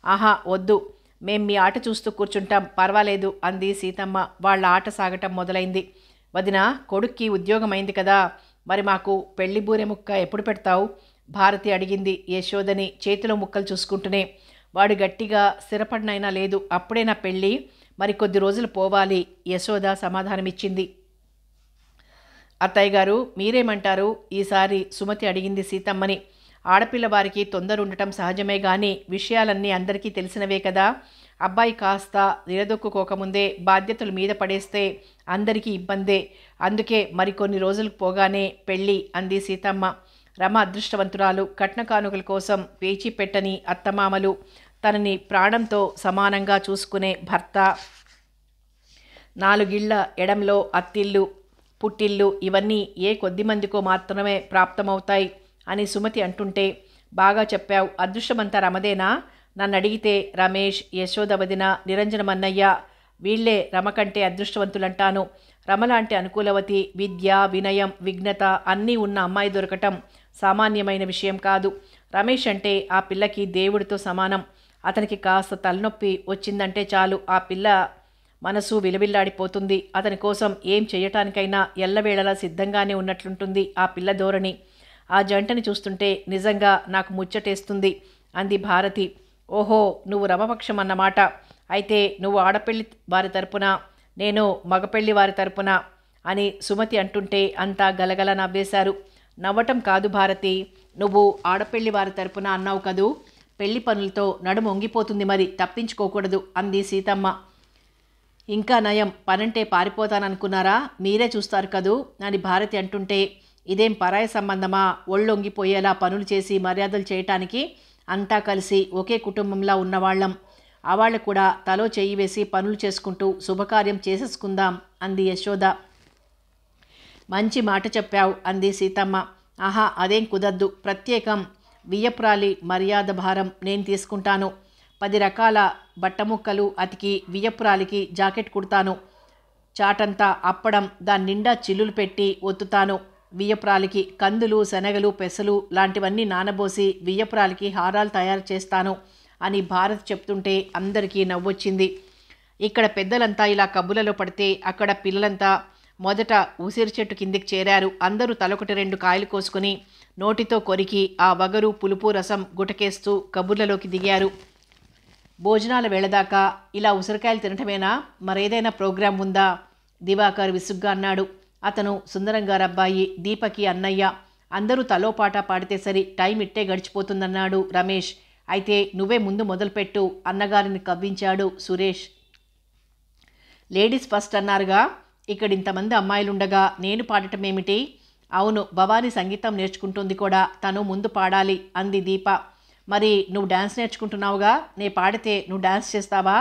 ఆహా వద్దు, మేం మీ ఆట చూస్తూ కూర్చుంటాం, పర్వాలేదు అంది సీతమ్మ. వాళ్ళ ఆట సాగటం మొదలైంది. వదిన, కొడుక్కి ఉద్యోగం అయింది కదా, మరి మాకు పెళ్లి బూరె ముక్క ఎప్పుడు పెడతావు? భారతి అడిగింది యశోదని చేతిలో ముక్కలు చూసుకుంటూనే. వాడు గట్టిగా స్థిరపడినైనా లేదు. అప్పుడే నా పెళ్ళి, మరి కొద్ది రోజులు పోవాలి యశోద సమాధానమిచ్చింది. అత్తయ్య గారు మీరేమంటారు? ఈసారి సుమతి అడిగింది సీతమ్మని. ఆడపిల్లవారికి తొందర ఉండటం సహజమే, గాని విషయాలన్నీ అందరికీ తెలిసినవే కదా. అబ్బాయి కాస్త నిలదొక్కుకోకముందే బాధ్యతలు మీద పడేస్తే అందరికీ ఇబ్బందే. అందుకే మరికొన్ని రోజులకు పోగానే పెళ్ళి అంది సీతమ్మ. రమ అదృష్టవంతురాలు. కట్న కానుకల కోసం పేచీ పెట్టని అత్తమామలు, తనని ప్రాణంతో సమానంగా చూసుకునే భర్త, 4 ఇళ్ల ఎడంలో అత్తిల్లు పుట్టిల్లు, ఇవన్నీ ఏ కొద్ది మందికో మాత్రమే ప్రాప్తమవుతాయి అని సుమతి అంటుంటే, బాగా చెప్పావు, అదృష్టమంతా రమదేనా? నన్ను అడిగితే రమేష్, యశోద వదిన, నిరంజనమన్నయ్య వీళ్లే రమ కంటే అదృష్టవంతులంటాను. రమలాంటి అనుకూలవతి, విద్య, వినయం, విఘ్నత అన్నీ ఉన్న అమ్మాయి దొరకటం సామాన్యమైన విషయం కాదు. రమేష్ అంటే ఆ పిల్లకి దేవుడితో సమానం. అతనికి కాస్త తలనొప్పి వచ్చిందంటే చాలు, ఆ పిల్ల మనసు విలవిల్లాడిపోతుంది. అతని కోసం ఏం చేయటానికైనా ఎల్లవేళలా సిద్ధంగానే ఉన్నట్లుంటుంది ఆ పిల్ల ధోరణి. ఆ జంటని చూస్తుంటే నిజంగా నాకు ముచ్చటేస్తుంది అంది భారతి. ఓహో, నువ్వు రమపక్షం అన్నమాట. అయితే నువ్వు ఆడపెళ్లి వారి తరపున, నేను మగపెళ్లి వారి తరపున అని సుమతి అంటుంటే అంతా గలగల నవ్వేశారు. నవ్వటం కాదు భారతి, నువ్వు ఆడపెళ్లి వారి తరపున అన్నావు కదూ, పెళ్లి పనులతో నడుము వంగిపోతుంది, మరి తప్పించుకోకూడదు అంది సీతమ్మ. ఇంకా నయం, పనంటే పారిపోతాననుకున్నారా? మీరే చూస్తారు కదూ అని భారతి అంటుంటే, ఇదేం పరాయ సంబంధమా? ఒళ్ళొంగిపోయేలా పనులు చేసి మర్యాదలు చేయటానికి అంతా కలిసి ఒకే కుటుంబంలా ఉన్నవాళ్ళం. ఆవాళ్ళు కూడా తలో చెయ్యి వేసి పనులు చేసుకుంటూ శుభకార్యం చేసేసుకుందాం అంది యశోద. మంచి మాట చెప్పావు అంది సీతమ్మ. ఆహా, అదేం కుదరదు. ప్రత్యేకం వియ్యప్రాలి మర్యాద భారం నేను తీసుకుంటాను. 10 రకాల బట్టముక్కలు అతికి వియ్యపురాలికి జాకెట్ కుడతాను. చాటంతా అప్పడం, దాని నిండా చిల్లులు పెట్టి ఒత్తుతాను. వియ్యపురాలికి కందులు, శనగలు, పెసలు లాంటివన్నీ నానబోసి వియ్యపురాలికి హారాలు తయారు చేస్తాను అని భారత్ చెప్తుంటే అందరికీ నవ్వొచ్చింది. ఇక్కడ పెద్దలంతా ఇలా కబులలో పడితే అక్కడ పిల్లలంతా మొదట ఉసిరి చెట్టు కిందికి చేరారు. అందరూ తలొకటి 2 కాయలు కోసుకుని నోటితో కొరికి ఆ వగరు పులుపు రసం గుటకేస్తూ కబుర్లలోకి దిగారు. భోజనాల వేళదాకా ఇలా ఉసిరికాయలు తినటమేనా? మరేదైనా ప్రోగ్రాం ఉందా? దివాకర్ విసుగ్గా అన్నాడు. అతను సుందరం గారబ్బాయి, దీపకి అన్నయ్య. అందరూ తలోపాట పాడితే సరి, టైం ఇట్టే గడిచిపోతుందన్నాడు రమేష్. అయితే నువ్వే ముందు మొదలుపెట్టు అన్నగారిని కవ్వించాడు సురేష్. లేడీస్ ఫస్ట్ అన్నారుగా, ఇక్కడ ఇంతమంది అమ్మాయిలుండగా నేను పాడటమేమిటి? అవును, భవానీ సంగీతం నేర్చుకుంటుంది కూడా, తను ముందు పాడాలి అంది దీప. మరి నువ్వు డ్యాన్స్ నేర్చుకుంటున్నావుగా, నే పాడితే నువ్వు డ్యాన్స్ చేస్తావా?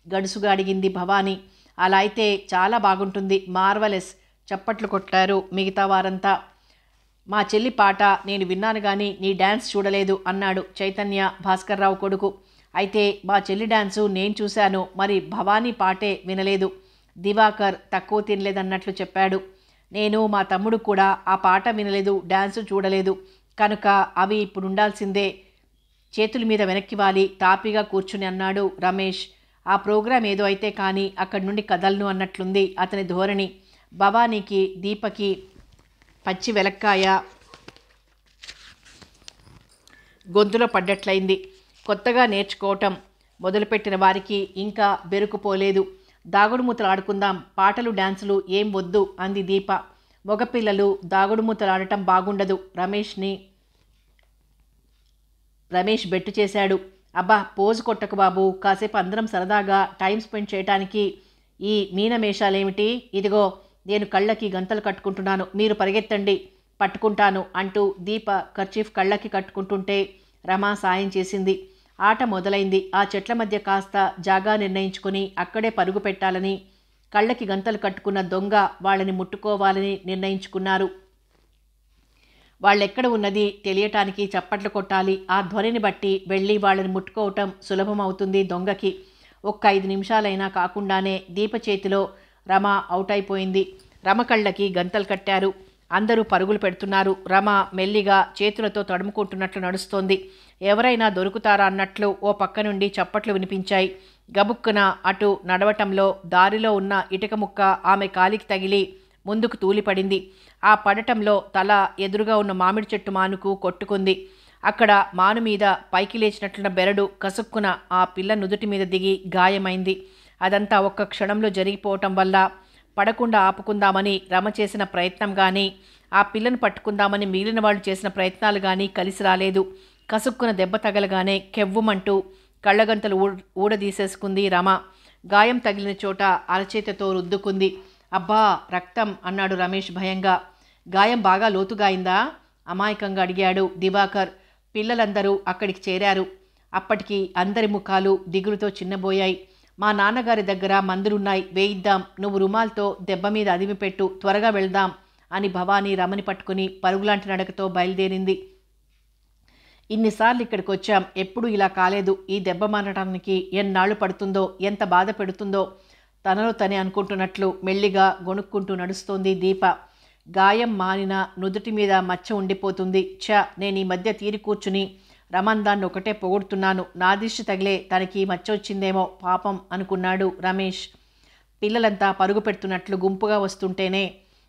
గడుసుగా అడిగింది భవానీ. అలా అయితే చాలా బాగుంటుంది, మార్వలెస్ చప్పట్లు కొట్టారు మిగతా వారంతా. మా చెల్లి పాట నేను విన్నాను కానీ నీ డ్యాన్స్ చూడలేదు అన్నాడు చైతన్య, భాస్కర్రావు కొడుకు. అయితే మా చెల్లి డ్యాన్సు నేను చూశాను, మరి భవానీ పాటే వినలేదు. దివాకర్ తక్కువ తినలేదన్నట్లు చెప్పాడు. నేను మా తమ్ముడు కూడా ఆ పాట వినలేదు, డ్యాన్సు చూడలేదు. కనుక అవి ఇప్పుడు ఉండాల్సిందే. చేతుల మీద వెనక్కి వాలి తాపీగా కూర్చుని అన్నాడు రమేష్. ఆ ప్రోగ్రాం ఏదో అయితే కానీ అక్కడి నుండి కదలను అన్నట్లుంది అతని ధోరణి. భవానీకి, దీపకి పచ్చి వెలక్కాయ గొంతులో పడ్డట్లయింది. కొత్తగా నేర్చుకోవటం మొదలుపెట్టిన వారికి ఇంకా బెరుకుపోలేదు. దాగుడుమూతలు ఆడుకుందాం, పాటలు డ్యాన్సులు ఏం వద్దు అంది దీప. మగపిల్లలు దాగుడుమూతలు ఆడటం బాగుండదు రమేష్ బెట్టు చేశాడు. అబ్బా పోజు కొట్టకు బాబు, కాసేపు అందరం సరదాగా టైం స్పెండ్ చేయటానికి ఈ మీనమేషాలేమిటి? ఇదిగో నేను కళ్ళకి గంతలు కట్టుకుంటున్నాను, మీరు పరిగెత్తండి, పట్టుకుంటాను అంటూ దీప కర్చీఫ్ కళ్ళకి కట్టుకుంటుంటే రమ సాయం చేసింది. ఆట మొదలైంది. ఆ చెట్ల మధ్య కాస్త జాగా నిర్ణయించుకుని అక్కడే పరుగు పెట్టాలని కళ్ళకి గంతలు కట్టుకున్న దొంగ వాళ్ళని ముట్టుకోవాలని నిర్ణయించుకున్నారు. వాళ్ళెక్కడ ఉన్నది తెలియటానికి చప్పట్లు కొట్టాలి. ఆ ధ్వనిని బట్టి వెళ్ళి వాళ్ళని ముట్టుకోవటం సులభమవుతుంది దొంగకి. ఒక్క 5 నిమిషాలైనా కాకుండానే దీప చేతిలో రమ అవుట్ అయిపోయింది. రమ కళ్ళకి గంతలు కట్టారు. అందరూ పరుగులు పెడుతున్నారు. రమ మెల్లిగా చేతులతో తడుముకుంటున్నట్లు నడుస్తోంది. ఎవరైనా దొరుకుతారా అన్నట్లు ఓ పక్క నుండి చప్పట్లు వినిపించాయి. గబుక్కున అటు నడవటంలో దారిలో ఉన్న ఇటుక ముక్క ఆమె కాలికి తగిలి ముందుకు తూలిపడింది. ఆ పడటంలో తల ఎదురుగా ఉన్న మామిడి చెట్టు మానుకు కొట్టుకుంది. అక్కడ మాను మీద పైకి లేచినట్లున్న బెరడు కసుక్కున ఆ పిల్ల నుదుటి మీద దిగి గాయమైంది. అదంతా ఒక్క క్షణంలో జరిగిపోవటం వల్ల పడకుండా ఆపుకుందామని రమ చేసిన ప్రయత్నం కానీ, ఆ పిల్లను పట్టుకుందామని మిగిలిన వాళ్ళు చేసిన ప్రయత్నాలు కానీ కలిసి రాలేదు. కసుక్కున దెబ్బ తగలగానే కెవ్వుమంటూ కళ్ళగంతలు ఊడదీసేసుకుంది రమ. గాయం తగిలిన చోట అరచేతితో రుద్దుకుంది. అబ్బా రక్తం అన్నాడు రమేష్ భయంగా. గాయం బాగా లోతుగా అయిందా? అమాయకంగా అడిగాడు దివాకర్. పిల్లలందరూ అక్కడికి చేరారు. అప్పటికి అందరి ముఖాలు దిగులుతో చిన్నబోయాయి. మా నాన్నగారి దగ్గర మందులున్నాయి, వేయిద్దాం, నువ్వు రుమాల్తో దెబ్బ మీద అదిమి పెట్టు, త్వరగా వెళ్దాం అని భవానీ రమని పట్టుకుని పరుగులాంటి నడకతో బయలుదేరింది. ఇన్నిసార్లు ఇక్కడికి వచ్చాం, ఎప్పుడూ ఇలా కాలేదు. ఈ దెబ్బ మానటానికి ఎన్నాళ్ళు పడుతుందో, ఎంత బాధ పెడుతుందో తనలో తనే అనుకుంటున్నట్లు మెల్లిగా గొణుక్కుంటూ నడుస్తోంది దీప. గాయం మానిన నుదుటి మీద మచ్చ ఉండిపోతుంది. నేను ఈ మధ్య తీరి కూర్చుని రమందాన్ని ఒకటే పొగుడుతున్నాను. నా దిష్టి తగిలే తనకి మచ్చ వచ్చిందేమో పాపం అనుకున్నాడు రమేష్. పిల్లలంతా పరుగు పెడుతున్నట్లు గుంపుగా వస్తుంటేనే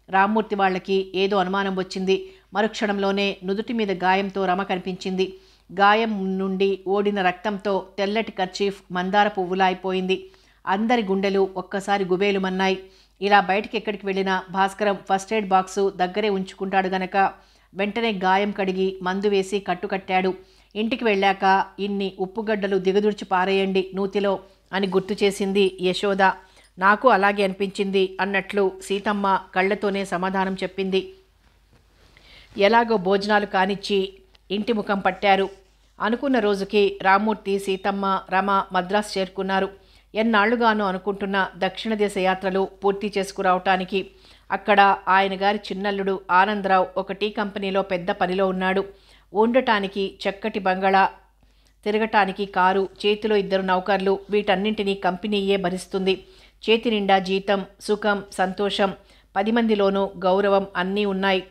రామ్మూర్తి వాళ్ళకి ఏదో అనుమానం వచ్చింది. మరుక్షణంలోనే నుదుటి మీద గాయంతో రమ కనిపించింది. గాయం నుండి ఓడిన రక్తంతో తెల్లటి కర్చీఫ్ మందార పువ్వులా అయిపోయింది. అందరి గుండెలు ఒక్కసారి గుబేలుమన్నాయి. ఇలా బయటికి ఎక్కడికి వెళ్ళినా భాస్కరం ఫస్ట్ ఎయిడ్ బాక్సు దగ్గరే ఉంచుకుంటాడు గనక వెంటనే గాయం కడిగి మందు వేసి కట్టుకట్టాడు. ఇంటికి వెళ్ళాక ఇన్ని ఉప్పుగడ్డలు దిగదుర్చి పారేయండి నూతిలో అని గుర్తు చేసింది యశోద. నాకు అలాగే అనిపించింది అన్నట్లు సీతమ్మ కళ్ళతోనే సమాధానం చెప్పింది. ఎలాగో భోజనాలు కానిచ్చి ఇంటి ముఖం పట్టారు. అనుకున్న రోజుకి రామ్మూర్తి, సీతమ్మ, రమ మద్రాసు చేరుకున్నారు. ఎన్నాళ్లుగానో అనుకుంటున్న దక్షిణ దేశ యాత్రలు పూర్తి చేసుకురావటానికి అక్కడ ఆయన గారి చిన్నల్లుడు ఆనందరావు ఒక టీ కంపెనీలో పెద్ద పనిలో ఉన్నాడు. ఉండటానికి చక్కటి బంగళా, తిరగటానికి కారు, చేతిలో 2 నౌకర్లు, వీటన్నింటినీ కంపెనీయే భరిస్తుంది. చేతి నిండా జీతం, సుఖం, సంతోషం, 10 మందిలోనూ గౌరవం అన్నీ ఉన్నాయి.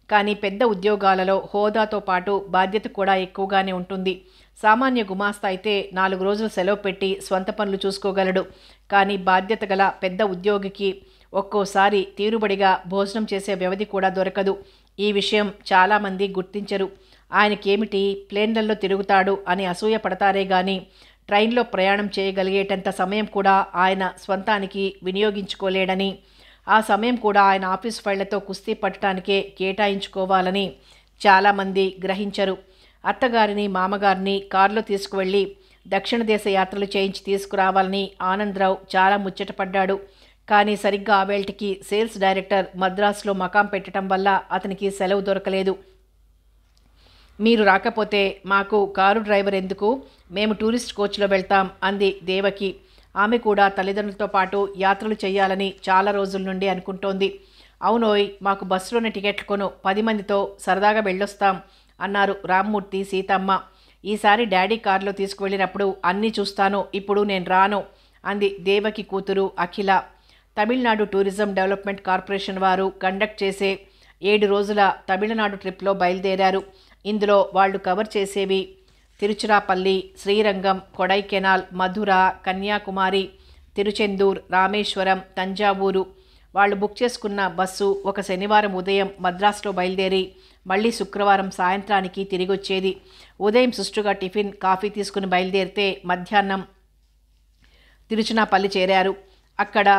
కానీ పెద్ద ఉద్యోగాలలో హోదాతో పాటు బాధ్యత కూడా ఎక్కువగానే ఉంటుంది. సామాన్య గుమాస్తా అయితే 4 రోజులు సెలవు పెట్టి స్వంత పనులు చూసుకోగలడు. కానీ బాధ్యత గల పెద్ద ఉద్యోగికి ఒక్కోసారి తీరుబడిగా భోజనం చేసే వ్యవధి కూడా దొరకదు. ఈ విషయం చాలామంది గుర్తించరు. ఆయనకేమిటి, ప్లేన్లలో తిరుగుతాడు అని అసూయ పడతారే గాని ట్రైన్లో ప్రయాణం చేయగలిగేటంత సమయం కూడా ఆయన స్వంతానికి వినియోగించుకోలేడని, ఆ సమయం కూడా ఆయన ఆఫీస్ ఫైళ్లతో కుస్తీ పట్టడానికే కేటాయించుకోవాలని చాలామంది గ్రహించరు. అత్తగారిని, మామగారిని కారులో తీసుకువెళ్ళి దక్షిణ దేశ యాత్రలు చేయించి తీసుకురావాలని ఆనందరావు చాలా ముచ్చటపడ్డాడు. కానీ సరిగ్గా ఆ వేళటికి సేల్స్ డైరెక్టర్ మద్రాసులో మకాం పెట్టడం వల్ల అతనికి సెలవు దొరకలేదు. మీరు రాకపోతే మాకు కారు డ్రైవర్ ఎందుకు, మేము టూరిస్ట్ కోచ్లో వెళ్తాం అంది దేవకి. ఆమె కూడా తల్లిదండ్రులతో పాటు యాత్రలు చేయాలని చాలా రోజుల నుండి అనుకుంటోంది. అవునోయ్, మాకు బస్సులోనే టికెట్లు కొను, 10 మందితో సరదాగా వెళ్ళొస్తాం అన్నారు రామ్మూర్తి, సీతమ్మ. ఈసారి డాడీ కారులో తీసుకువెళ్ళినప్పుడు అన్నీ చూస్తాను, ఇప్పుడు నేను రాను అంది దేవకి కూతురు అఖిల. తమిళనాడు టూరిజం డెవలప్మెంట్ కార్పొరేషన్ వారు కండక్ట్ చేసే 7 రోజుల తమిళనాడు ట్రిప్లో బయలుదేరారు. ఇందులో వాళ్ళు కవర్ చేసేవి తిరుచిరాపల్లి, శ్రీరంగం, కొడైకెనాల్, మధుర, కన్యాకుమారి, తిరుచెందూర్, రామేశ్వరం, తంజావూరు. వాళ్ళు బుక్ చేసుకున్న బస్సు ఒక శనివారం ఉదయం మద్రాసులో బయలుదేరి మళ్ళీ శుక్రవారం సాయంత్రానికి తిరిగొచ్చేది. ఉదయం సుష్టుగా టిఫిన్, కాఫీ తీసుకుని బయలుదేరితే మధ్యాహ్నం తిరుచునాపల్లి చేరారు. అక్కడ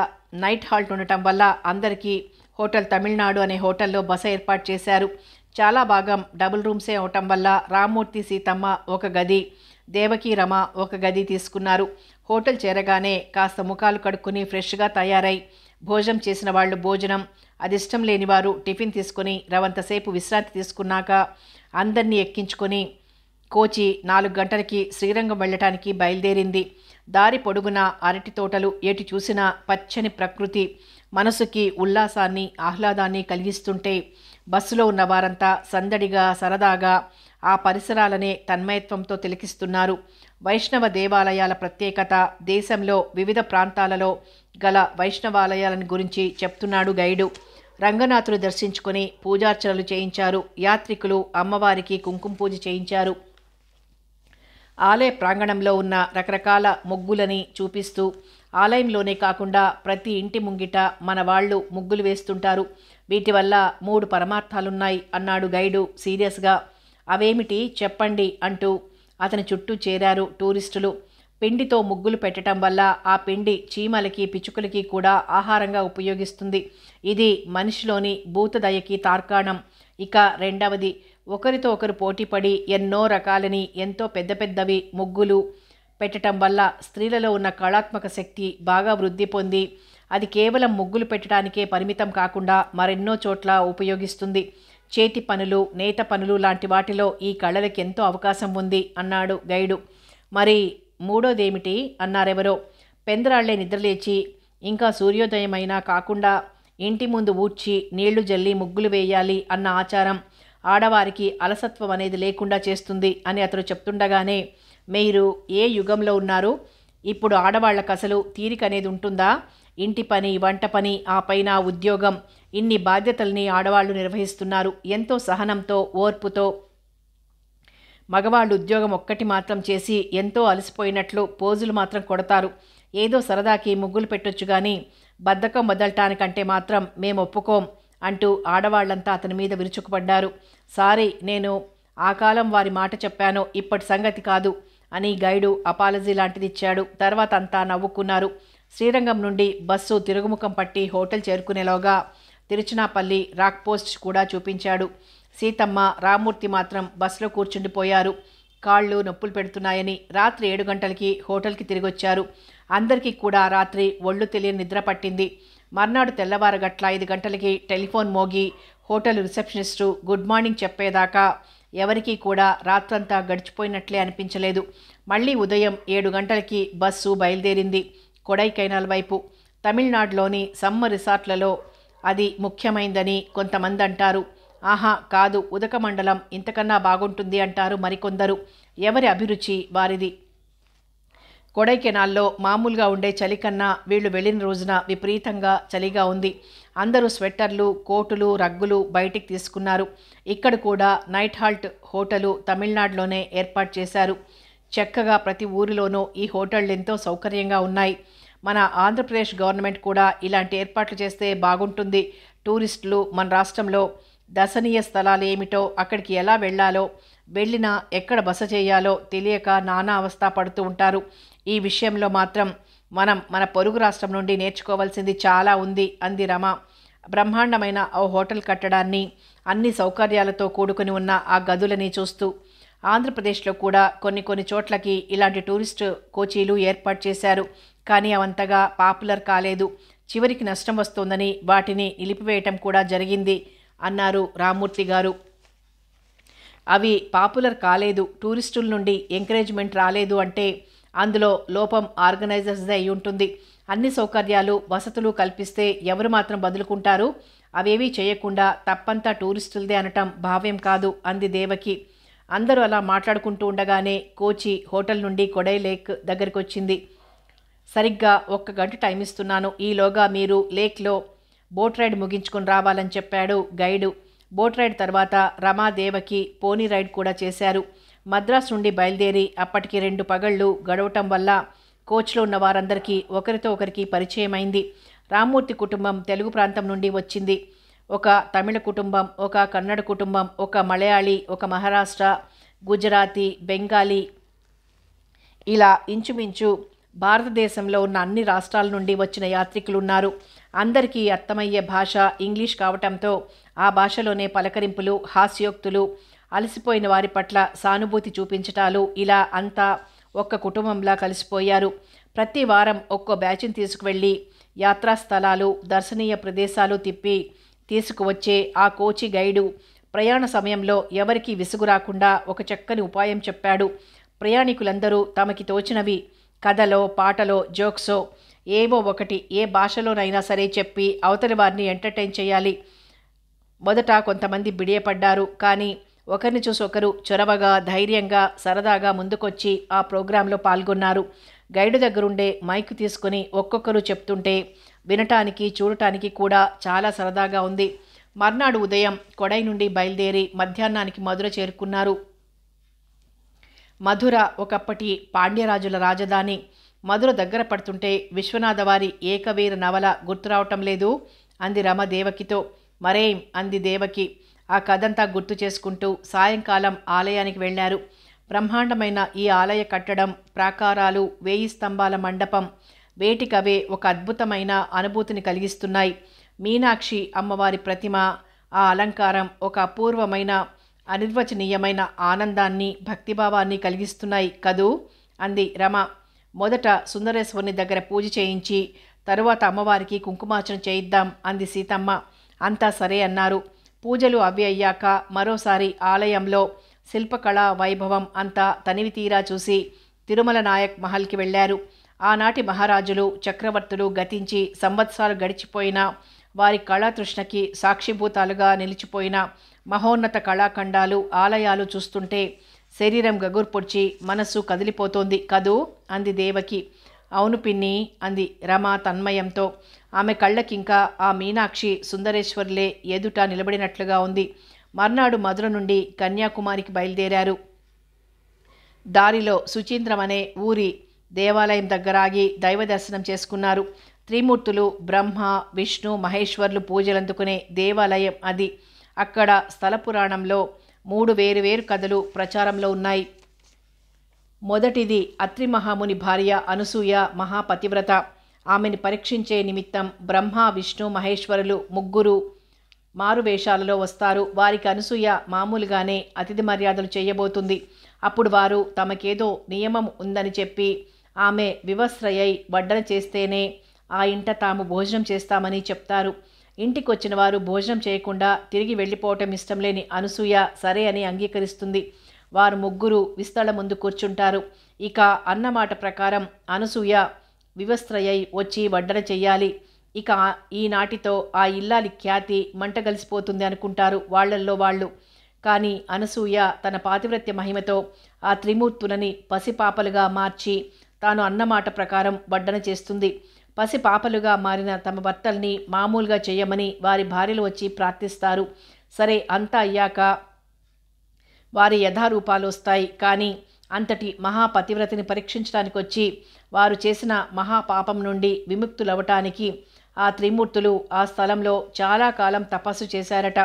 నైట్ హాల్ట్ ఉండటం వల్ల అందరికీ హోటల్ తమిళనాడు అనే హోటల్లో బస ఏర్పాటు చేశారు. చాలా భాగం డబుల్ రూమ్సే అవటం వల్ల రామ్మూర్తి సీతమ్మ ఒక గది, దేవకి రమ ఒక గది తీసుకున్నారు. హోటల్ చేరగానే కాస్త ముఖాలు కడుక్కుని ఫ్రెష్గా తయారై భోజనం చేసిన వాళ్ళు భోజనం, అది ఇష్టం లేని వారు టిఫిన్ తీసుకుని రవంతసేపు విశ్రాంతి తీసుకున్నాక అందరినీ ఎక్కించుకొని కోచి 4 గంటలకి శ్రీరంగం వెళ్ళటానికి బయలుదేరింది. దారి పొడుగున అరటి తోటలు, ఎటు చూసినా పచ్చని ప్రకృతి మనసుకి ఉల్లాసాన్ని ఆహ్లాదాన్ని కలిగిస్తుంటే బస్సులో ఉన్న వారంతా సందడిగా సరదాగా ఆ పరిసరాలనే తన్మయత్వంతో తిలకిస్తున్నారు. వైష్ణవ దేవాలయాల ప్రత్యేకత, దేశంలో వివిధ ప్రాంతాలలో గల వైష్ణవాలయాలను గురించి చెప్తున్నాడు గైడు. రంగనాథుడు దర్శించుకొని పూజార్చనలు చేయించారు. యాత్రికులు అమ్మవారికి కుంకుమ పూజ చేయించారు. ఆలయ ప్రాంగణంలో ఉన్న రకరకాల ముగ్గులని చూపిస్తూ ఆలయంలోనే కాకుండా ప్రతి ఇంటి ముంగిట మన వాళ్ళు ముగ్గులు వేస్తుంటారు. వీటి వల్ల 3 పరమార్థాలున్నాయి అన్నాడు గైడు సీరియస్గా. అవేమిటి చెప్పండి అంటూ అతని చుట్టూ చేరారు టూరిస్టులు. పిండితో ముగ్గులు పెట్టడం వల్ల ఆ పిండి చీమలకి పిచ్చుకలకి కూడా ఆహారంగా ఉపయోగిస్తుంది. ఇది మనిషిలోని భూతదయకి తార్కాణం. ఇక రెండవది, ఒకరితో ఒకరు పోటీపడి ఎన్నో రకాలని ఎంతో పెద్ద పెద్దవి ముగ్గులు పెట్టడం వల్ల స్త్రీలలో ఉన్న కళాత్మక శక్తి బాగా వృద్ధి పొంది అది కేవలం ముగ్గులు పెట్టడానికే పరిమితం కాకుండా మరెన్నో చోట్ల ఉపయోగిస్తుంది. చేతి పనులు, నేత పనులు లాంటి వాటిలో ఈ కళలకి ఎంతో అవకాశం ఉంది అన్నాడు గైడు. మరి మూడోదేమిటి అన్నారెవరో. పెందరాళ్లే నిద్రలేచి ఇంకా సూర్యోదయమైనా కాకుండా ఇంటి ముందు ఊడ్చి నీళ్లు జల్లి ముగ్గులు వేయాలి అన్న ఆచారం ఆడవారికి అలసత్వం అనేది లేకుండా చేస్తుంది అని అతడు చెప్తుండగానే, మీరు ఏ యుగంలో ఉన్నారు? ఇప్పుడు ఆడవాళ్లకు అసలు తీరిక అనేది ఉంటుందా? ఇంటి పని, వంట పని, ఆ పైన ఉద్యోగం, ఇన్ని బాధ్యతల్ని ఆడవాళ్లు నిర్వహిస్తున్నారు ఎంతో సహనంతో, ఓర్పుతో. మగవాళ్ళు ఉద్యోగం ఒక్కటి మాత్రం చేసి ఎంతో అలసిపోయినట్లు పోజులు మాత్రం కొడతారు. ఏదో సరదాకి ముగ్గులు పెట్టొచ్చు కానీ బద్ధకం వదలటానికంటే మాత్రం మేము ఒప్పుకోం అంటూ ఆడవాళ్లంతా అతని మీద విరుచుకుపడ్డారు. సారీ, నేను ఆ కాలం వారి మాట చెప్పాను, ఇప్పటి సంగతి కాదు అని గైడు అపాలజీ లాంటిది ఇచ్చాడు. తర్వాత అంతా నవ్వుకున్నారు. శ్రీరంగం నుండి బస్సు తిరుగుముఖం పట్టి హోటల్ చేరుకునేలోగా తిరుచునాపల్లి రాక్ పోస్ట్ కూడా చూపించాడు. సీతమ్మ, రామ్మూర్తి మాత్రం బస్సులో కూర్చుండిపోయారు. కాళ్ళు నొప్పులు పెడుతున్నాయని. రాత్రి 7 గంటలకి హోటల్కి తిరిగొచ్చారు. అందరికీ కూడా రాత్రి ఒళ్ళు తెలియని నిద్ర పట్టింది. మర్నాడు తెల్లవారగట్ల 5 గంటలకి టెలిఫోన్ మోగి హోటల్ రిసెప్షనిస్టు గుడ్ మార్నింగ్ చెప్పేదాకా ఎవరికీ కూడా రాత్రంతా గడిచిపోయినట్లే అనిపించలేదు. మళ్ళీ ఉదయం 7 గంటలకి బస్సు బయలుదేరింది కొడైకెనాల్ వైపు. తమిళనాడులోని సమ్మర్ రిసార్ట్లలో అది ముఖ్యమైందని కొంతమంది అంటారు. ఆహా కాదు, ఉదకమండలం ఇంతకన్నా బాగుంటుంది అంటారు మరికొందరు. ఎవరి అభిరుచి వారిది. కొడైకెనాల్లో మామూలుగా ఉండే చలి కన్నా వీళ్ళు వెళ్ళిన రోజున విపరీతంగా చలిగా ఉంది. అందరూ స్వెట్టర్లు, కోటులు, రగ్గులు బయటికి తీసుకున్నారు. ఇక్కడ కూడా నైట్ హాల్ట్ హోటలు తమిళనాడులోనే ఏర్పాటు చేశారు. చక్కగా ప్రతి ఊరిలోనూ ఈ హోటళ్ళు ఎంతో సౌకర్యంగా ఉన్నాయి. మన ఆంధ్రప్రదేశ్ గవర్నమెంట్ కూడా ఇలాంటి ఏర్పాట్లు చేస్తే బాగుంటుంది. టూరిస్టులు మన రాష్ట్రంలో దర్శనీయ స్థలాలు ఏమిటో, అక్కడికి ఎలా వెళ్ళాలో, వెళ్ళినా ఎక్కడ బస చేయాలో తెలియక నానా అవస్థ పడుతూ ఉంటారు. ఈ విషయంలో మాత్రం మనం మన పొరుగు రాష్ట్రం నుండి నేర్చుకోవాల్సింది చాలా ఉంది అంది రమ. బ్రహ్మాండమైన ఓ హోటల్ కట్టడాన్ని, అన్ని సౌకర్యాలతో కూడుకుని ఉన్న ఆ గదులని చూస్తూ. ఆంధ్రప్రదేశ్లో కూడా కొన్ని చోట్లకి ఇలాంటి టూరిస్టు కోచీలు ఏర్పాటు చేశారు. కానీ అవంతగా పాపులర్ కాలేదు. చివరికి నష్టం వస్తోందని వాటిని నిలిపివేయటం కూడా జరిగింది అన్నారు రామ్మూర్తి గారు. అవి పాపులర్ కాలేదు, టూరిస్టుల నుండి ఎంకరేజ్మెంట్ రాలేదు అంటే అందులో లోపం ఆర్గనైజర్స్దే అయి ఉంటుంది. అన్ని సౌకర్యాలు, వసతులు కల్పిస్తే ఎవరు మాత్రం బదులుకుంటారు? అవేవీ చేయకుండా తప్పంతా టూరిస్టులదే అనటం భావ్యం కాదు అంది దేవకి. అందరూ అలా మాట్లాడుకుంటూ ఉండగానే కోచి హోటల్ నుండి కొడై లేక్ దగ్గరికి వచ్చింది. సరిగ్గా 1 గంట టైం ఇస్తున్నాను, ఈలోగా మీరు లేక్లో బోట్ రైడ్ ముగించుకొని రావాలని చెప్పాడు గైడు. బోట్ రైడ్ తర్వాత రమాదేవకి పోనీ రైడ్ కూడా చేశారు. మద్రాసు నుండి బయలుదేరి అప్పటికి 2 పగళ్ళు గడవటం వల్ల కోచ్లో ఉన్న వారందరికీ ఒకరితో ఒకరికి పరిచయమైంది. రామ్మూర్తి కుటుంబం తెలుగు ప్రాంతం నుండి వచ్చింది. ఒక తమిళ కుటుంబం, ఒక కన్నడ కుటుంబం, ఒక మలయాళీ, ఒక మహారాష్ట్ర, గుజరాతీ, బెంగాలీ, ఇలా ఇంచుమించు భారతదేశంలో ఉన్న అన్ని రాష్ట్రాల నుండి వచ్చిన యాత్రికులు ఉన్నారు. అందరికీ అర్థమయ్యే భాష ఇంగ్లీష్ కావటంతో ఆ భాషలోనే పలకరింపులు, హాస్యోక్తులు, అలసిపోయిన వారి పట్ల సానుభూతి చూపించటాలు, ఇలా అంతా ఒక్క కుటుంబంలా కలిసిపోయారు. ప్రతి వారం ఒక్కో బ్యాచ్ని తీసుకువెళ్ళి యాత్రా స్థలాలు, దర్శనీయ ప్రదేశాలు తిప్పి తీసుకువచ్చే ఆ కోచి గైడు ప్రయాణ సమయంలో ఎవరికీ విసుగు రాకుండా ఒక చక్కని ఉపాయం చెప్పాడు. ప్రయాణికులందరూ తమకి తోచినవి కథలో, పాటలో, జోక్సో ఏవో ఒకటి ఏ భాషలోనైనా సరే చెప్పి అవతలి వారిని ఎంటర్టైన్ చేయాలి. మొదట కొంతమంది బిడియపడ్డారు. కానీ ఒకరిని చూసి ఒకరు చొరవగా, ధైర్యంగా, సరదాగా ముందుకొచ్చి ఆ ప్రోగ్రాంలో పాల్గొన్నారు. గైడు దగ్గరుండే మైకు తీసుకుని ఒక్కొక్కరు చెప్తుంటే వినటానికి, చూడటానికి కూడా చాలా సరదాగా ఉంది. మర్నాడు ఉదయం కొడై నుండి బయలుదేరి మధ్యాహ్నానికి మధుర చేరుకున్నారు. మధుర ఒకప్పటి పాండ్యరాజుల రాజధాని. మధుర దగ్గర పడుతుంటే విశ్వనాథవారి ఏకవీర నవల గుర్తురావటం లేదు అంది రమ దేవకితో. మరేం అంది దేవకి. ఆ కథంతా గుర్తు చేసుకుంటూ సాయంకాలం ఆలయానికి వెళ్లారు. బ్రహ్మాండమైన ఈ ఆలయ కట్టడం, ప్రాకారాలు, 1000 స్తంభాల మండపం వేటికవే ఒక అద్భుతమైన అనుభూతిని కలిగిస్తున్నాయి. మీనాక్షి అమ్మవారి ప్రతిమ, ఆ అలంకారం ఒక అపూర్వమైన, అనిర్వచనీయమైన ఆనందాన్ని, భక్తిభావాన్ని కలిగిస్తున్నాయి కదూ అంది రమ. మొదట సుందరేశ్వరుని దగ్గర పూజ చేయించి తరువాత అమ్మవారికి కుంకుమార్చన చేయిద్దాం అంది సీతమ్మ. అంతా సరే అన్నారు. పూజలు అవి అయ్యాక మరోసారి ఆలయంలో శిల్పకళా వైభవం అంతా తనివి తీరా చూసి తిరుమల నాయక్ మహల్కి వెళ్లారు. ఆనాటి మహారాజులు, చక్రవర్తులు గతించి సంవత్సరాలు గడిచిపోయినా వారి కళాతృష్ణకి సాక్షిభూతాలుగా నిలిచిపోయిన మహోన్నత కళాఖండాలు, ఆలయాలు చూస్తుంటే శరీరం గగుర్పొడ్చి మనస్సు కదిలిపోతోంది కదూ అంది దేవకి. అవును పిన్ని అంది రమ తన్మయంతో. ఆమె కళ్ళకింకా ఆ మీనాక్షి సుందరేశ్వర్లే ఎదుట నిలబడినట్లుగా ఉంది. మర్నాడు మధుర నుండి కన్యాకుమారికి బయలుదేరారు. దారిలో సుచీంద్రం అనే ఊరి దేవాలయం దగ్గర ఆగి దైవ దర్శనం చేసుకున్నారు. త్రిమూర్తులు బ్రహ్మ, విష్ణు, మహేశ్వర్లు పూజలందుకునే దేవాలయం అది. అక్కడ స్థల పురాణంలో 3 వేరువేరు కథలు ప్రచారంలో ఉన్నాయి. మొదటిది అత్రి మహాముని భార్య అనసూయ మహాపతివ్రత. ఆమెను పరీక్షించే నిమిత్తం బ్రహ్మ, విష్ణు, మహేశ్వరులు ముగ్గురు మారువేషాలలో వస్తారు. వారికి అనసూయ మామూలుగానే అతిథి మర్యాదలు చేయబోతుంది. అప్పుడు వారు తమకేదో నియమం ఉందని చెప్పి ఆమె వివస్త్రయై వడ్డన చేస్తేనే ఆ ఇంట తాము భోజనం చేస్తామని చెప్తారు. ఇంటికొచ్చిన వారు భోజనం చేయకుండా తిరిగి వెళ్ళిపోవటం ఇష్టం లేని అనసూయ సరే అని అంగీకరిస్తుంది. వారు ముగ్గురు విస్తళ్ళ ముందు కూర్చుంటారు. ఇక అన్నమాట ప్రకారం అనసూయ వివస్త్రయై వచ్చి వడ్డన చెయ్యాలి. ఇక ఈనాటితో ఆ ఇల్లాలి ఖ్యాతి మంటగలిసిపోతుంది అనుకుంటారు వాళ్ళల్లో వాళ్ళు. కానీ అనసూయ తన పాతివ్రత్య మహిమతో ఆ త్రిమూర్తులని పసిపాపలుగా మార్చి తాను అన్నమాట ప్రకారం వడ్డన చేస్తుంది. పసిపాపలుగా మారిన తమ భర్తల్ని మామూలుగా చేయమని వారి భార్యలు వచ్చి ప్రార్థిస్తారు. సరే అంతా అయ్యాక వారి యథారూపాలు వస్తాయి. కానీ అంతటి మహాపతివ్రతని పరీక్షించడానికి వచ్చి వారు చేసిన మహాపాపం నుండి విముక్తులవటానికి ఆ త్రిమూర్తులు ఆ స్థలంలో చాలా కాలం తపస్సు చేశారట.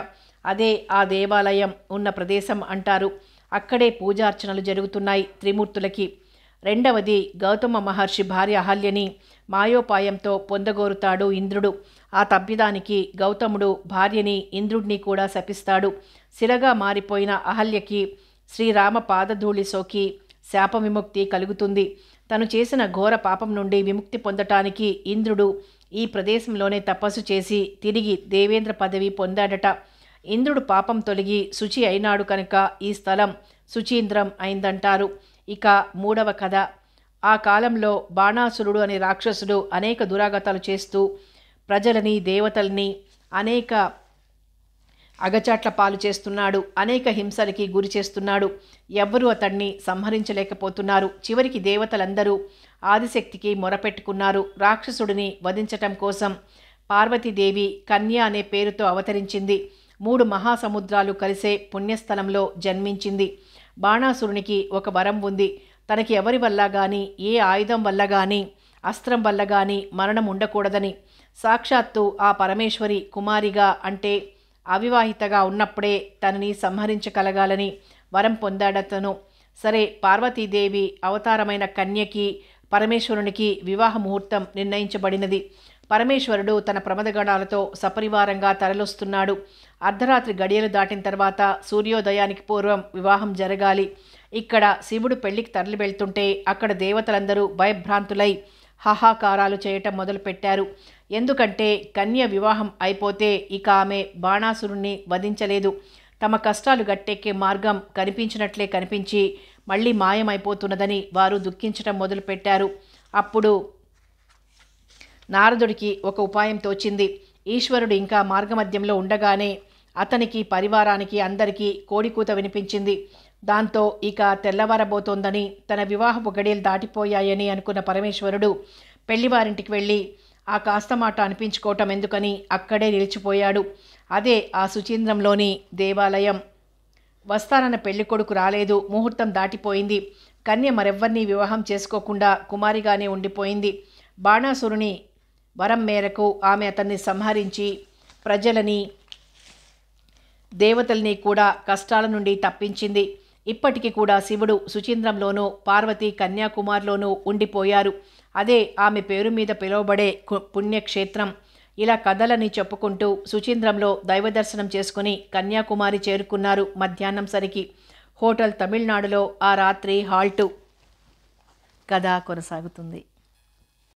అదే ఆ దేవాలయం ఉన్న ప్రదేశం అంటారు. అక్కడే పూజార్చనలు జరుగుతున్నాయి త్రిమూర్తులకి. రెండవది గౌతమ మహర్షి భార్య అహల్యని మాయోపాయంతో పొందగోరుతాడు ఇంద్రుడు. ఆ తప్పిదానికి గౌతముడు భార్యని, ఇంద్రుడిని కూడా శపిస్తాడు. శిలగా మారిపోయిన అహల్యకి శ్రీరామ పాదధూళి సోకి శాప విముక్తి కలుగుతుంది. తను చేసిన ఘోర పాపం నుండి విముక్తి పొందటానికి ఇంద్రుడు ఈ ప్రదేశంలోనే తపస్సు చేసి తిరిగి దేవేంద్ర పదవి పొందాడట. ఇంద్రుడు పాపం తొలగి శుచి అయినాడు కనుక ఈ స్థలం శుచీంద్రం అయిందంటారు. ఇక మూడవ కథ. ఆ కాలంలో బాణాసురుడు అనే రాక్షసుడు అనేక దురాగతాలు చేస్తూ ప్రజలని, దేవతల్ని అనేక అగచాట్ల పాలు చేస్తున్నాడు. అనేక హింసలకి గురి చేస్తున్నాడు. ఎవ్వరూ అతన్ని సంహరించలేకపోతున్నారు. చివరికి దేవతలందరూ ఆదిశక్తికి మొరపెట్టుకున్నారు. రాక్షసుడిని వధించటం కోసం పార్వతీదేవి కన్య అనే పేరుతో అవతరించింది. 3 మహాసముద్రాలు కలిసే పుణ్యస్థలంలో జన్మించింది. బాణాసురునికి ఒక వరం ఉంది. తనకి ఎవరి వల్ల కానీ, ఏ ఆయుధం వల్ల కానీ, అస్త్రం వల్ల కానీ మరణం ఉండకూడదని. సాక్షాత్తు ఆ పరమేశ్వరి కుమారిగా అంటే అవివాహితగా ఉన్నప్పుడే తనని సంహరించగలగాలని వరం పొందాడతను. సరే, పార్వతీదేవి అవతారమైన కన్యకి పరమేశ్వరునికి వివాహ ముహూర్తం నిర్ణయించబడినది. పరమేశ్వరుడు తన ప్రమదగణాలతో సపరివారంగా తరలొస్తున్నాడు. అర్ధరాత్రి గడియలు దాటిన తర్వాత సూర్యోదయానికి పూర్వం వివాహం జరగాలి. ఇక్కడ శివుడు పెళ్లికి తరలి వెళ్తుంటే అక్కడ దేవతలందరూ భయభ్రాంతులై హాహాకారాలు చేయటం మొదలుపెట్టారు. ఎందుకంటే కన్య వివాహం అయిపోతే ఇక ఆమె బాణాసురుణ్ణి వధించలేదు. తమ కష్టాలు గట్టెక్కే మార్గం కనిపించినట్లే కనిపించి మళ్ళీ మాయమైపోతున్నదని వారు దుఃఖించటం మొదలుపెట్టారు. అప్పుడు నారదుడికి ఒక ఉపాయం తోచింది. ఈశ్వరుడు ఇంకా మార్గమధ్యంలో ఉండగానే అతనికి, పరివారానికి అందరికీ కోడికూత వినిపించింది. దాంతో ఇక తెల్లవారబోతోందని, తన వివాహపు గడియలు దాటిపోయాయని అనుకున్న పరమేశ్వరుడు పెళ్లివారింటికి వెళ్ళి ఆ కాస్త మాట అనిపించుకోవటం ఎందుకని అక్కడే నిలిచిపోయాడు. అదే ఆ సుచీంద్రంలోని దేవాలయం. వస్తానన్న పెళ్లి కొడుకు రాలేదు. ముహూర్తం దాటిపోయింది. కన్య మరెవ్వరినీ వివాహం చేసుకోకుండా కుమారిగానే ఉండిపోయింది. బాణాసురుని వరం మేరకు ఆమె అతన్ని సంహరించి ప్రజలని, దేవతల్ని కూడా కష్టాల నుండి తప్పించింది. ఇప్పటికీ కూడా శివుడు సుచీంద్రంలోనూ, పార్వతి కన్యాకుమారిలోనూ ఉండిపోయారు. అదే ఆమె పేరు మీద పిలువబడే పుణ్యక్షేత్రం. ఇలా కథలని చెప్పుకుంటూ సుచీంద్రంలో దైవదర్శనం చేసుకుని కన్యాకుమారి చేరుకున్నారు. మధ్యాహ్నం సరికి హోటల్ తమిళనాడులో ఆ రాత్రి హాల్టు. కథ కొనసాగుతుంది.